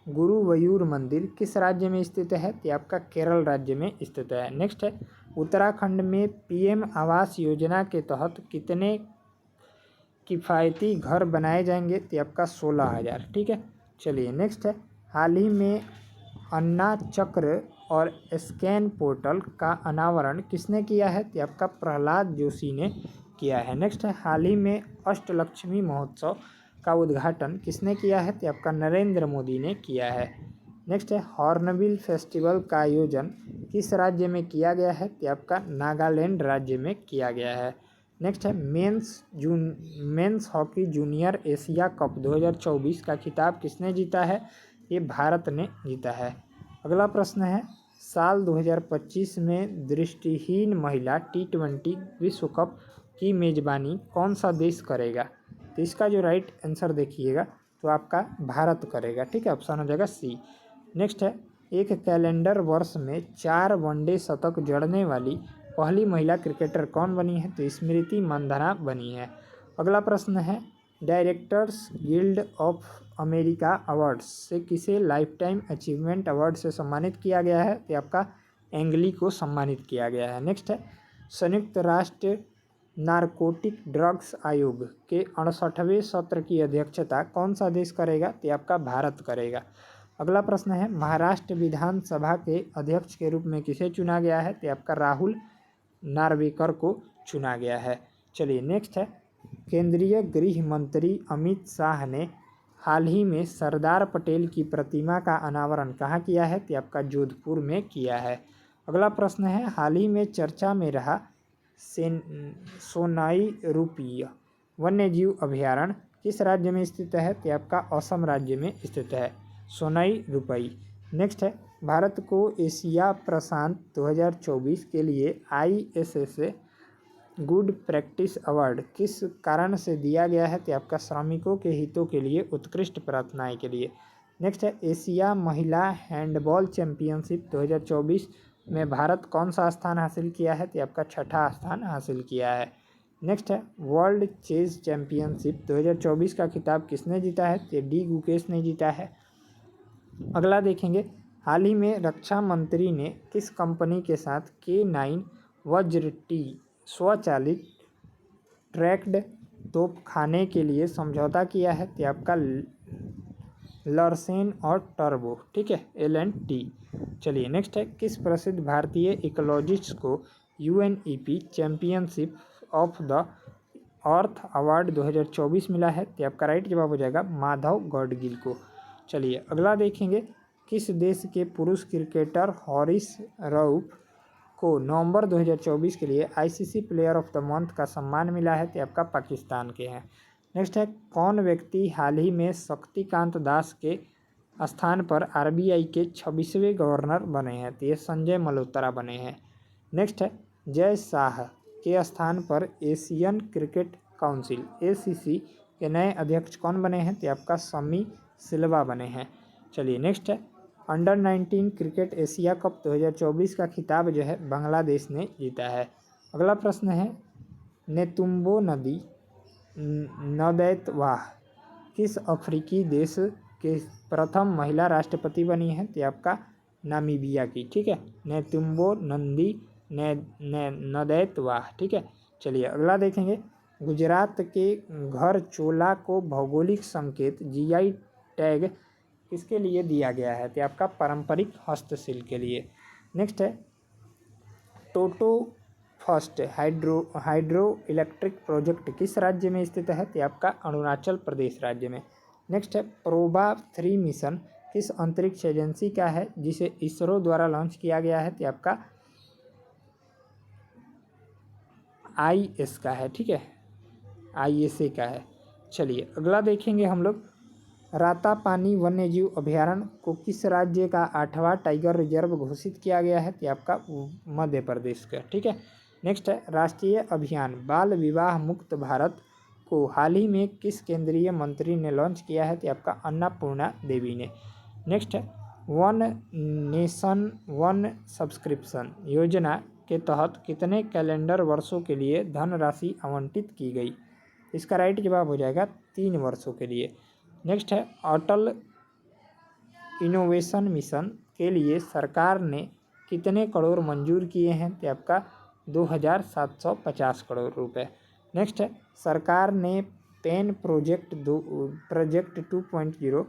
गुरुवयूर मंदिर किस राज्य में स्थित है? तो आपका केरल राज्य में स्थित है। नेक्स्ट है, उत्तराखंड में पीएम आवास योजना के तहत कितने किफ़ायती घर बनाए जाएंगे? तो आपका 16,000। ठीक है। चलिए नेक्स्ट है, हाल ही में अन्ना चक्र और स्कैन पोर्टल का अनावरण किसने किया है? तो आपका प्रहलाद जोशी ने किया है। नेक्स्ट है, हाल ही में अष्टलक्ष्मी महोत्सव का उद्घाटन किसने किया है? तो आपका नरेंद्र मोदी ने किया है। नेक्स्ट है, हॉर्नबिल फेस्टिवल का आयोजन किस राज्य में किया गया है? तो आपका नागालैंड राज्य में किया गया है। नेक्स्ट है, men's hockey junior Asia cup 2024 का खिताब किसने जीता है? ये भारत ने जीता है। अगला प्रश्न है, साल 2025 में दृष्टिहीन महिला T20 विश्व कप की मेज़बानी कौन सा देश करेगा? तो इसका जो राइट आंसर देखिएगा तो आपका भारत करेगा। ठीक है, ऑप्शन हो जाएगा सी। नेक्स्ट है, एक कैलेंडर वर्ष में 4 वनडे शतक जड़ने वाली पहली महिला क्रिकेटर कौन बनी है? तो स्मृति मंधाना बनी है। अगला प्रश्न है, directors guild of America awards से किसे लाइफ टाइम अचीवमेंट अवार्ड से सम्मानित किया गया है? तो आपका एंगली को सम्मानित किया गया है। नेक्स्ट है, संयुक्त राष्ट्र नारकोटिक ड्रग्स आयोग के 68वें सत्र की अध्यक्षता कौन सा देश करेगा? तो आपका भारत करेगा। अगला प्रश्न है, महाराष्ट्र विधानसभा के अध्यक्ष के रूप में किसे चुना गया है? तो आपका राहुल नार्वेकर को चुना गया है। चलिए नेक्स्ट है, केंद्रीय गृह मंत्री अमित शाह ने हाल ही में सरदार पटेल की प्रतिमा का अनावरण कहाँ किया है? तो आपका जोधपुर में किया है। अगला प्रश्न है, हाल ही में चर्चा में रहा सोनाई रूपी वन्यजीव अभयारण्य किस राज्य में स्थित है? तो आपका असम राज्य में स्थित है, सोनाई रूपई। नेक्स्ट है, भारत को एशिया प्रशांत 2024 के लिए ISSA गुड प्रैक्टिस अवार्ड किस कारण से दिया गया है? तो आपका श्रमिकों के हितों के लिए उत्कृष्ट प्रार्थनाएं के लिए। नेक्स्ट है, एशिया महिला हैंडबॉल चैंपियनशिप 2024 में भारत कौन सा स्थान हासिल किया है? तो आपका 6ठा स्थान हासिल किया है। नेक्स्ट है, वर्ल्ड चेस चैंपियनशिप 2024 का खिताब किसने जीता है? तो डी गुकेश ने जीता है। अगला देखेंगे, हाल ही में रक्षा मंत्री ने किस कंपनी के साथ K9 वज्र T स्वचालित ट्रैक्ड तोपखाने के लिए समझौता किया है? तो आपका लर्सेन और टर्बो। ठीक है, L&T। चलिए नेक्स्ट है, किस प्रसिद्ध भारतीय इकोलॉजिस्ट को UNEP championship of the earth award 2024 मिला है? तो आपका राइट जवाब हो जाएगा माधव गॉडगिल को। चलिए अगला देखेंगे, किस देश के पुरुष क्रिकेटर हॉरिस रऊफ को नवंबर 2024 के लिए ICC player of the month का सम्मान मिला है? तो आपका पाकिस्तान के हैं। नेक्स्ट है, कौन व्यक्ति हाल ही में शक्तिकांत दास के स्थान पर RBI के 26वें गवर्नर बने हैं? तो ये संजय मल्होत्रा बने हैं। नेक्स्ट है, जय शाह के स्थान पर एशियन क्रिकेट काउंसिल ACC के नए अध्यक्ष कौन बने हैं? तो आपका शमी सिल्वा बने हैं। चलिए नेक्स्ट है, अंडर 19 क्रिकेट एशिया कप 2024 का खिताब जो है बांग्लादेश ने जीता है। अगला प्रश्न है, नेतुम्बो नदी नदैतवाह किस अफ्रीकी देश के प्रथम महिला राष्ट्रपति बनी है? तो आपका नामीबिया की। ठीक है, नेतुम्बो नंदी नदैतवाह। ठीक है। चलिए अगला देखेंगे, गुजरात के घर चोला को भौगोलिक संकेत GI टैग किसके लिए दिया गया है? तो आपका पारंपरिक हस्तशिल्प के लिए। नेक्स्ट है, टोटो फर्स्ट हाइड्रो इलेक्ट्रिक प्रोजेक्ट किस राज्य में स्थित है? तो आपका अरुणाचल प्रदेश राज्य में। नेक्स्ट है, प्रोबा 3 मिशन किस अंतरिक्ष एजेंसी का है जिसे इसरो द्वारा लॉन्च किया गया है? तो आपका IS का है। ठीक है, ISA का है। चलिए अगला देखेंगे हम लोग, रातापानी वन्यजीव अभयारण्य को किस राज्य का 8वां टाइगर रिजर्व घोषित किया गया है? तो आपका मध्य प्रदेश का। ठीक है। नेक्स्ट है, राष्ट्रीय अभियान बाल विवाह मुक्त भारत को हाल ही में किस केंद्रीय मंत्री ने लॉन्च किया है? तो आपका अन्नपूर्णा देवी ने। नेक्स्ट है वन नेशन वन सब्सक्रिप्शन योजना के तहत कितने कैलेंडर वर्षों के लिए धनराशि आवंटित की गई। इसका राइट जवाब हो जाएगा 3 वर्षों के लिए। नेक्स्ट है अटल इनोवेशन मिशन के लिए सरकार ने कितने करोड़ मंजूर किए हैं, तो आपका 2750 करोड़ रुपए। नेक्स्ट है सरकार ने पेन प्रोजेक्ट 2.0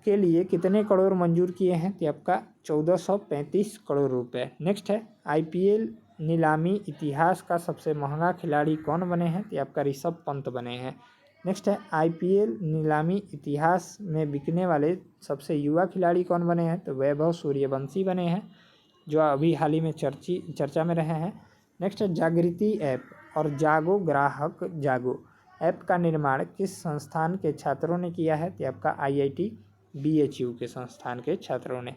के लिए कितने करोड़ मंजूर किए हैं, तो आपका 1435 करोड़ रुपए। नेक्स्ट है IPL नीलामी इतिहास का सबसे महंगा खिलाड़ी कौन बने हैं, तो आपका ऋषभ पंत बने हैं। नेक्स्ट है IPL नीलामी इतिहास में बिकने वाले सबसे युवा खिलाड़ी कौन बने हैं, तो वैभव सूर्यवंशी बने हैं, जो अभी हाल ही में चर्चा में रहे हैं। नेक्स्ट है जागृति ऐप और जागो ग्राहक जागो ऐप का निर्माण किस संस्थान के छात्रों ने किया है, तो आपका IIT BHU के संस्थान के छात्रों ने।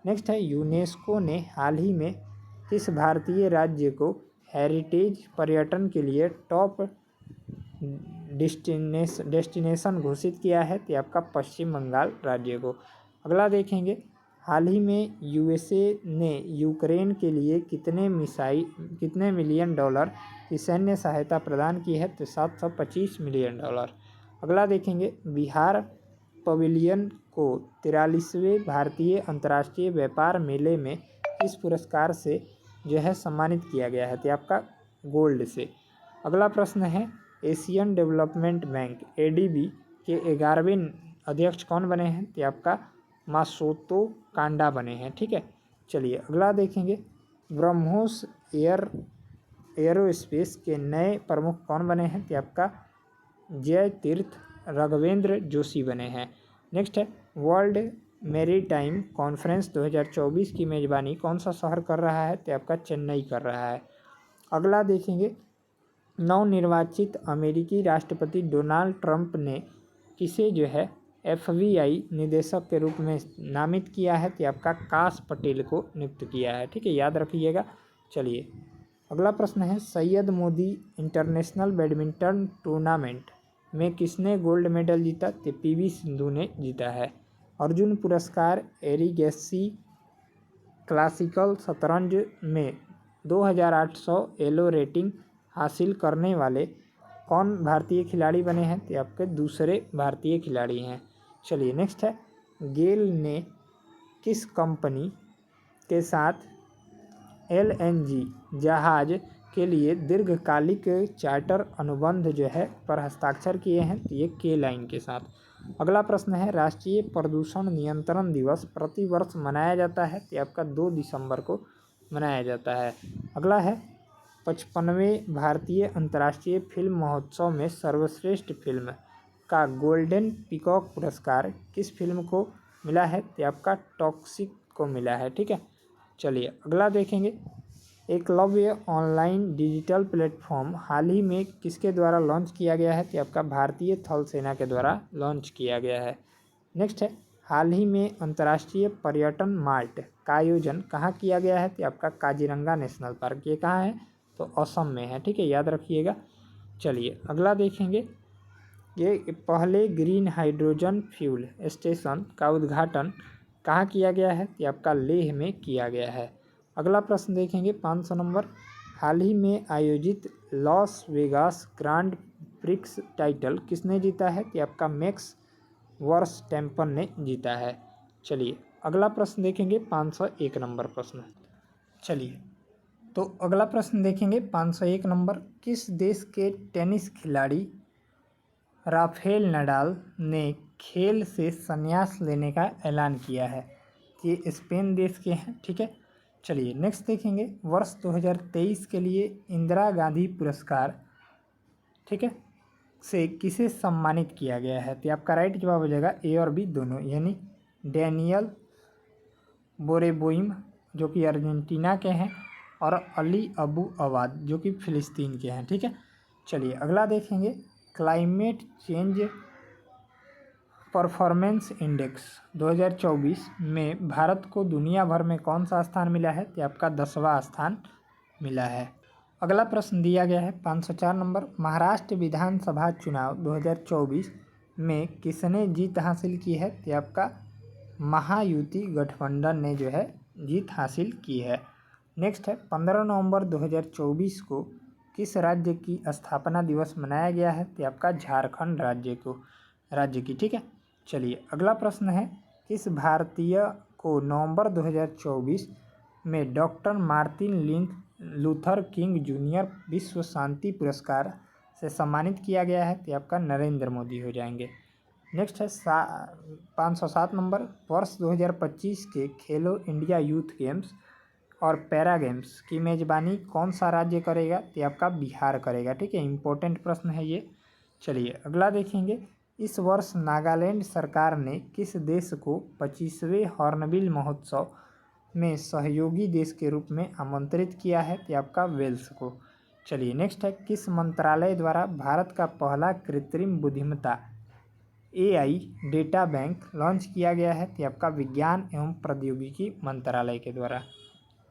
नेक्स्ट है यूनेस्को ने हाल ही में किस भारतीय राज्य को हेरिटेज पर्यटन के लिए टॉप डेस्टिनेशन घोषित किया है, तो आपका पश्चिम बंगाल राज्य को। अगला देखेंगे हाल ही में USA ने यूक्रेन के लिए कितने मिलियन डॉलर की सैन्य सहायता प्रदान की है, तो 725 मिलियन डॉलर। अगला देखेंगे बिहार पवेलियन को 43वें भारतीय अंतर्राष्ट्रीय व्यापार मेले में किस पुरस्कार से जो है सम्मानित किया गया है, तो आपका गोल्ड से। अगला प्रश्न है एशियन डेवलपमेंट बैंक ADB के 11वें अध्यक्ष कौन बने हैं, तो आपका मासोतो कांडा बने हैं। ठीक है, चलिए अगला देखेंगे ब्रह्मोस एरोस्पेस के नए प्रमुख कौन बने हैं, तो आपका जय तीर्थ राघवेंद्र जोशी बने हैं। नेक्स्ट है वर्ल्ड मैरीटाइम कॉन्फ्रेंस 2024 की मेज़बानी कौन सा शहर कर रहा है, तो आपका चेन्नई कर रहा है। अगला देखेंगे नवनिर्वाचित अमेरिकी राष्ट्रपति डोनाल्ड ट्रंप ने किसे जो है FBI निदेशक के रूप में नामित किया है, तो आपका काश पटेल को नियुक्त किया है। ठीक है, याद रखिएगा। चलिए अगला प्रश्न है Syed Modi international badminton tournament में किसने गोल्ड मेडल जीता, तो PV सिंधु ने जीता है। अर्जुन पुरस्कार एरिगेसी क्लासिकल शतरंज में 2800 एलो रेटिंग हासिल करने वाले कौन भारतीय खिलाड़ी बने हैं, तो आपके दूसरे भारतीय खिलाड़ी हैं। चलिए नेक्स्ट है गेल ने किस कंपनी के साथ LNG जहाज के लिए दीर्घकालिक चार्टर अनुबंध जो है पर हस्ताक्षर किए हैं, तो ये के लाइन के साथ। अगला प्रश्न है राष्ट्रीय प्रदूषण नियंत्रण दिवस प्रतिवर्ष मनाया जाता है, तो आपका 2 दिसंबर को मनाया जाता है। अगला है 55वें भारतीय अंतर्राष्ट्रीय फिल्म महोत्सव में सर्वश्रेष्ठ फिल्म का गोल्डन पीकॉक पुरस्कार किस फिल्म को मिला है, तो आपका टॉक्सिक को मिला है। ठीक है, चलिए अगला देखेंगे एकलव्य ऑनलाइन डिजिटल प्लेटफॉर्म हाल ही में किसके द्वारा लॉन्च किया गया है, तो आपका भारतीय थल सेना के द्वारा लॉन्च किया गया है। नेक्स्ट है हाल ही में अंतर्राष्ट्रीय पर्यटन मार्ट का आयोजन कहाँ किया गया है, तो आपका काजीरंगा नेशनल पार्क। ये कहाँ है, तो असम में है। ठीक है, याद रखिएगा। चलिए अगला देखेंगे ये पहले ग्रीन हाइड्रोजन फ्यूल स्टेशन का उद्घाटन कहाँ किया गया है, तो आपका लेह में किया गया है। अगला प्रश्न देखेंगे 500 नंबर हाल ही में आयोजित Las Vegas grand prix title किसने जीता है, तो आपका मैक्स वर्स्टैपेन ने जीता है। चलिए अगला प्रश्न देखेंगे 501 नंबर प्रश्न। चलिए तो अगला प्रश्न देखेंगे 501 नंबर किस देश के टेनिस खिलाड़ी राफेल नडाल ने खेल से संन्यास लेने का ऐलान किया है, ये स्पेन देश के हैं। ठीक है, चलिए नेक्स्ट देखेंगे वर्ष 2023 के लिए इंदिरा गांधी पुरस्कार ठीक है से किसे सम्मानित किया गया है, तो आपका राइट जवाब हो जाएगा A और B दोनों, यानी डैनियल बोरेबोइम जो कि अर्जेंटीना के हैं और अली अबू अवाद जो कि फिलिस्तीन के हैं। ठीक है, चलिए अगला देखेंगे क्लाइमेट चेंज परफॉर्मेंस इंडेक्स 2024 में भारत को दुनिया भर में कौन सा स्थान मिला है, तो आपका 10वां स्थान मिला है। अगला प्रश्न दिया गया है 504 नंबर महाराष्ट्र विधानसभा चुनाव 2024 में किसने जीत हासिल की है, तो आपका महायुति गठबंधन ने जो है जीत हासिल की है। नेक्स्ट है 15 नवंबर 2024 को किस राज्य की स्थापना दिवस मनाया गया है? तो आपका झारखंड राज्य की, ठीक है। चलिए अगला प्रश्न है, किस भारतीय को नवंबर 2024 में doctor Martin Luther king junior विश्व शांति पुरस्कार से सम्मानित किया गया है? तो आपका नरेंद्र मोदी हो जाएंगे। नेक्स्ट है 507 नंबर, वर्ष 2025 के खेलो इंडिया यूथ गेम्स और पैरा गेम्स की मेज़बानी कौन सा राज्य करेगा? तो आपका बिहार करेगा, ठीक है। इंपॉर्टेंट प्रश्न है ये। चलिए अगला देखेंगे, इस वर्ष नागालैंड सरकार ने किस देश को 25वें हॉर्नबिल महोत्सव में सहयोगी देश के रूप में आमंत्रित किया है? तो आपका वेल्स को। चलिए नेक्स्ट है, किस मंत्रालय द्वारा भारत का पहला कृत्रिम बुद्धिमत्ता AI डेटा बैंक लॉन्च किया गया है? तो आपका विज्ञान एवं प्रौद्योगिकी मंत्रालय के द्वारा।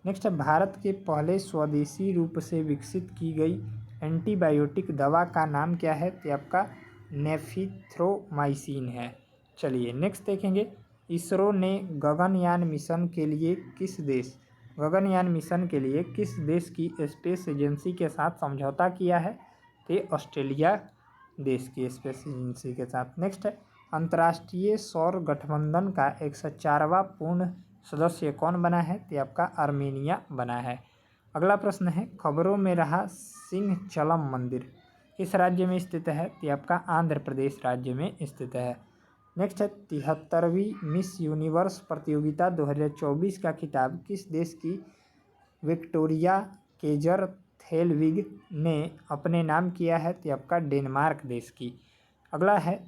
नेक्स्ट है, भारत के पहले स्वदेशी रूप से विकसित की गई एंटीबायोटिक दवा का नाम क्या है? तो आपका नेफिथ्रोमाइसिन है। चलिए नेक्स्ट देखेंगे, इसरो ने गगनयान मिशन के लिए किस देश की स्पेस एजेंसी के साथ समझौता किया है? तो ऑस्ट्रेलिया देश की स्पेस एजेंसी के साथ। नेक्स्ट है, अंतर्राष्ट्रीय सौर गठबंधन का 104वां पूर्ण सदस्य कौन बना है? तो आपका आर्मेनिया बना है। अगला प्रश्न है, खबरों में रहा सिंहचलम मंदिर किस राज्य में स्थित है? तो आपका आंध्र प्रदेश राज्य में स्थित है। नेक्स्ट है, 73वीं मिस यूनिवर्स प्रतियोगिता 2024 का खिताब किस देश की विक्टोरिया केजर थेलविग ने अपने नाम किया है? तो आपका डेनमार्क देश की। अगला है,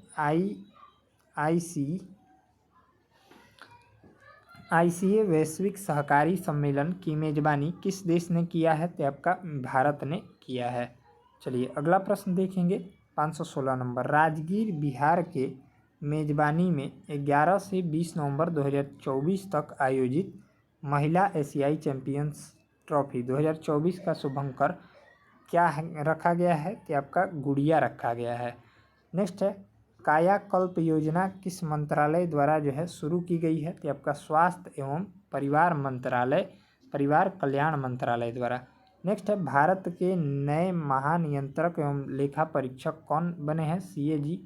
ICA वैश्विक सहकारी सम्मेलन की मेजबानी किस देश ने किया है? तो आपका भारत ने किया है। चलिए अगला प्रश्न देखेंगे, 516 नंबर, राजगीर बिहार के मेजबानी में 11 से 20 नवंबर 2024 तक आयोजित महिला एशियाई चैंपियंस ट्रॉफी 2024 का शुभंकर क्या रखा गया है? तो आपका गुड़िया रखा गया है। नेक्स्ट है, कायाकल्प योजना किस मंत्रालय द्वारा जो है शुरू की गई है? तो आपका स्वास्थ्य एवं परिवार कल्याण मंत्रालय द्वारा। नेक्स्ट है, भारत के नए महानियंत्रक एवं लेखा परीक्षक कौन बने हैं? CAG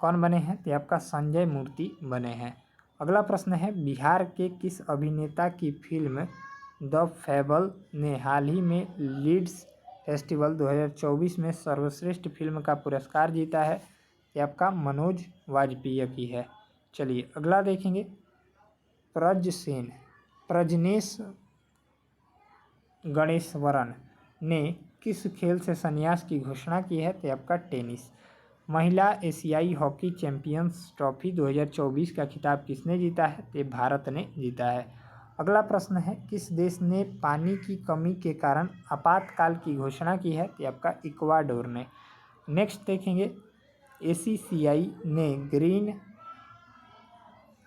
कौन बने हैं? तो आपका संजय मूर्ति बने हैं। अगला प्रश्न है, बिहार के किस अभिनेता की फिल्म द फेबल ने हाल ही में लीड्स फेस्टिवल 2024 में सर्वश्रेष्ठ फिल्म का पुरस्कार जीता है? ये आपका मनोज वाजपेयी की है। चलिए अगला देखेंगे, प्रजनेश गणेश्वरन ने किस खेल से संन्यास की घोषणा की है? तो आपका टेनिस। महिला एशियाई हॉकी चैंपियंस ट्रॉफी 2024 का खिताब किसने जीता है? तो भारत ने जीता है। अगला प्रश्न है, किस देश ने पानी की कमी के कारण आपातकाल की घोषणा की है? तो आपका इक्वाडोर ने। नेक्स्ट देखेंगे, ACCI ने ग्रीन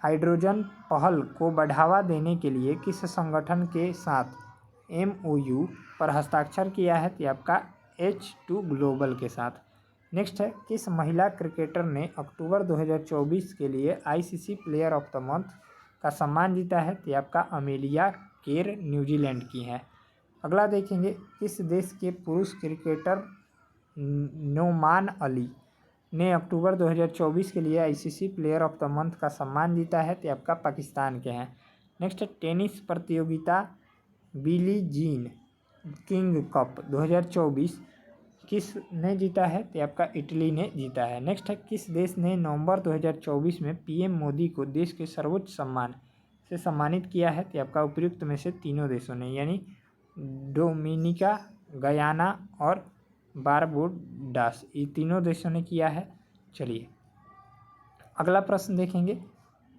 हाइड्रोजन पहल को बढ़ावा देने के लिए किस संगठन के साथ MOU पर हस्ताक्षर किया है? तो आपका H2 ग्लोबल के साथ। नेक्स्ट है, किस महिला क्रिकेटर ने अक्टूबर 2024 के लिए ICC player of the month का सम्मान जीता है? तो आपका अमेलिया केर न्यूजीलैंड की है। अगला देखेंगे, किस देश के पुरुष क्रिकेटर नोमान अली ने अक्टूबर 2024 के लिए ICC player of the month का सम्मान जीता है? तो आपका पाकिस्तान के हैं। नेक्स्ट, टेनिस प्रतियोगिता बिली जीन किंग कप 2024 किस ने जीता है? तो आपका इटली ने जीता है। नेक्स्ट है, किस देश ने नवंबर 2024 में PM मोदी को देश के सर्वोच्च सम्मान से सम्मानित किया है? तो आपका उपयुक्त में से तीनों देशों ने, यानी डोमिनिका, गयाना और बारबोडास, ये तीनों देशों ने किया है। चलिए अगला प्रश्न देखेंगे,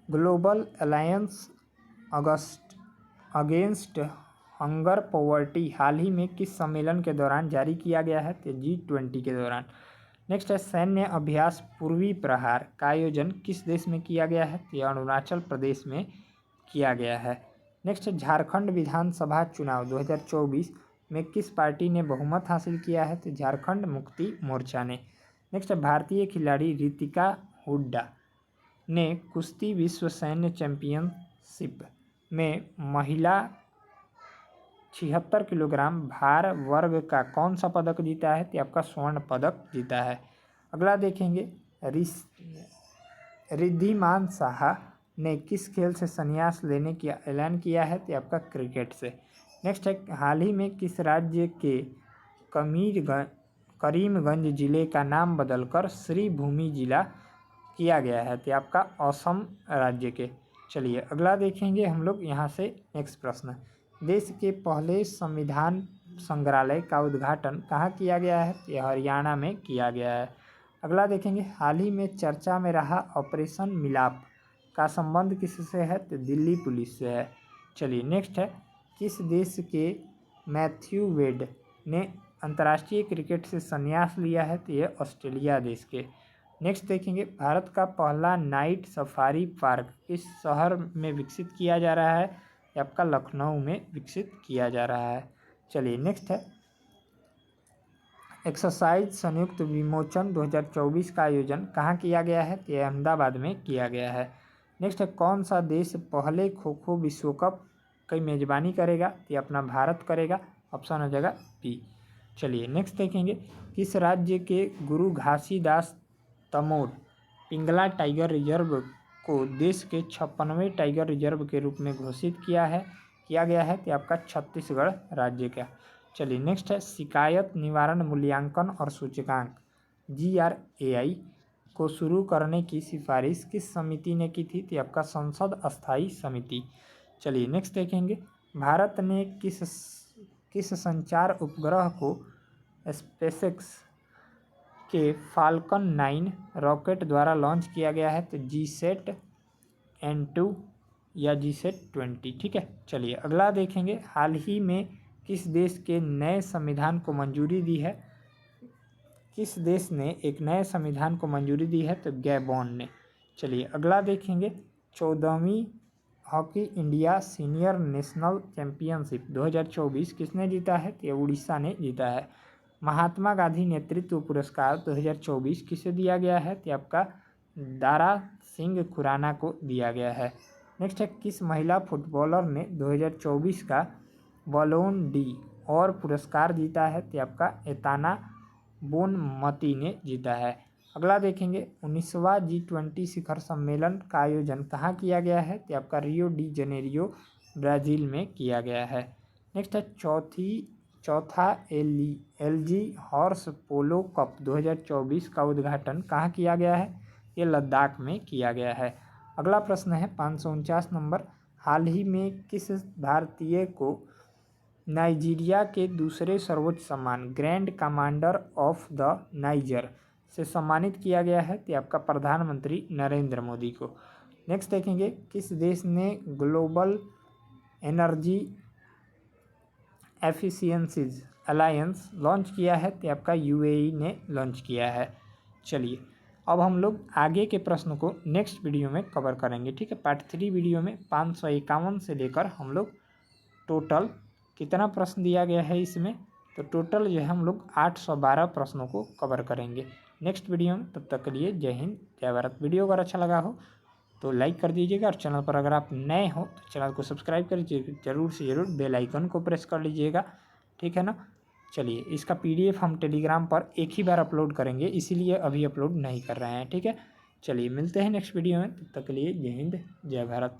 global alliance against hunger poverty हाल ही में किस सम्मेलन के दौरान जारी किया गया है? तो G20 के दौरान। नेक्स्ट है, सैन्य अभ्यास पूर्वी प्रहार का आयोजन किस देश में किया गया है? तो अरुणाचल प्रदेश में किया गया है। नेक्स्ट, झारखंड विधानसभा चुनाव 2024 में किस पार्टी ने बहुमत हासिल किया है? तो झारखंड मुक्ति मोर्चा ने। नेक्स्ट, भारतीय खिलाड़ी रितिका हुड्डा ने कुश्ती विश्व सैन्य चैंपियनशिप में महिला 76 किलोग्राम भार वर्ग का कौन सा पदक जीता है? तो आपका स्वर्ण पदक जीता है। अगला देखेंगे, रिद्धिमान साहा ने किस खेल से संन्यास लेने का ऐलान किया है? तो आपका क्रिकेट से। नेक्स्ट है, हाल ही में किस राज्य के करीमगंज जिले का नाम बदलकर श्रीभूमि जिला किया गया है? तो आपका असम राज्य के। चलिए अगला देखेंगे हम लोग यहाँ से। नेक्स्ट प्रश्न, देश के पहले संविधान संग्रहालय का उद्घाटन कहाँ किया गया है? तो यह हरियाणा में किया गया है। अगला देखेंगे, हाल ही में चर्चा में रहा ऑपरेशन मिलाप का संबंध किससे है? तो दिल्ली पुलिस से है। चलिए नेक्स्ट है, किस देश के मैथ्यू वेड ने अंतर्राष्ट्रीय क्रिकेट से संन्यास लिया है? तो ये ऑस्ट्रेलिया देश के। नेक्स्ट देखेंगे, भारत का पहला नाइट सफारी पार्क किस शहर में विकसित किया जा रहा है? आपका लखनऊ में विकसित किया जा रहा है। चलिए नेक्स्ट है, एक्सरसाइज संयुक्त विमोचन 2024 का आयोजन कहाँ किया गया है? तो अहमदाबाद में किया गया है। नेक्स्ट है, कौन सा देश पहले खो खो विश्व कप की मेजबानी करेगा? तो अपना भारत करेगा। ऑप्शन हो जाएगा बी। चलिए नेक्स्ट देखेंगे, किस राज्य के गुरु घासीदास तमोर पिंगला टाइगर रिजर्व को देश के 56वें टाइगर रिजर्व के रूप में घोषित किया गया है? तो आपका छत्तीसगढ़ राज्य का। चलिए नेक्स्ट है, शिकायत निवारण मूल्यांकन और सूचकांक GRAI को शुरू करने की सिफारिश किस समिति ने की थी? तो आपका संसद स्थायी समिति। चलिए नेक्स्ट देखेंगे, भारत ने किस संचार उपग्रह को स्पेसएक्स के फाल्कन 9 रॉकेट द्वारा लॉन्च किया गया है? तो GSAT N2 या GSAT 20। ठीक है। चलिए अगला देखेंगे, हाल ही में किस देश के नए संविधान को मंजूरी दी है? किस देश ने एक नए संविधान को मंजूरी दी है? तो गैबोन ने। चलिए अगला देखेंगे, 14वीं hockey India senior national championship 2024 किसने जीता है? तो उड़ीसा ने जीता है। महात्मा गांधी नेतृत्व पुरस्कार 2024 किसे दिया गया है? तो आपका दारा सिंह खुराना को दिया गया है। नेक्स्ट है, किस महिला फुटबॉलर ने 2024 का बलोन डी और पुरस्कार जीता है? तो आपका एताना बोनमती ने जीता है। अगला देखेंगे, 19वां G20 शिखर सम्मेलन का आयोजन कहाँ किया गया है? तो आपका रियो डी जेनेरियो ब्राज़ील में किया गया है। नेक्स्ट है, चौथा LG हॉर्स पोलो कप 2024 का उद्घाटन कहाँ किया गया है? ये लद्दाख में किया गया है। अगला प्रश्न है 549 नंबर, हाल ही में किस भारतीय को नाइजीरिया के दूसरे सर्वोच्च सम्मान grand commander of the niger से सम्मानित किया गया है? तो आपका प्रधानमंत्री नरेंद्र मोदी को। नेक्स्ट देखेंगे, किस देश ने global energy efficiencies alliance launch किया है? तो आपका UAE ने लॉन्च किया है। चलिए अब हम लोग आगे के प्रश्न को नेक्स्ट वीडियो में कवर करेंगे। ठीक है, पार्ट 3 वीडियो में 551 से लेकर हम लोग टोटल कितना प्रश्न दिया गया है इसमें, तो टोटल जो है हम लोग 812 प्रश्नों को कवर करेंगे नेक्स्ट वीडियो में। तब तक के लिए जय हिंद जय भारत। वीडियो अगर अच्छा लगा हो तो लाइक कर दीजिएगा और चैनल पर अगर आप नए हो तो चैनल को सब्सक्राइब कर लीजिएगा, ज़रूर से ज़रूर बेल आइकन को प्रेस कर लीजिएगा। ठीक है ना। चलिए इसका PDF हम टेलीग्राम पर एक ही बार अपलोड करेंगे, इसीलिए अभी अपलोड नहीं कर रहे हैं। ठीक है, चलिए मिलते हैं नेक्स्ट वीडियो में, तब तक के लिए जय हिंद जय भारत।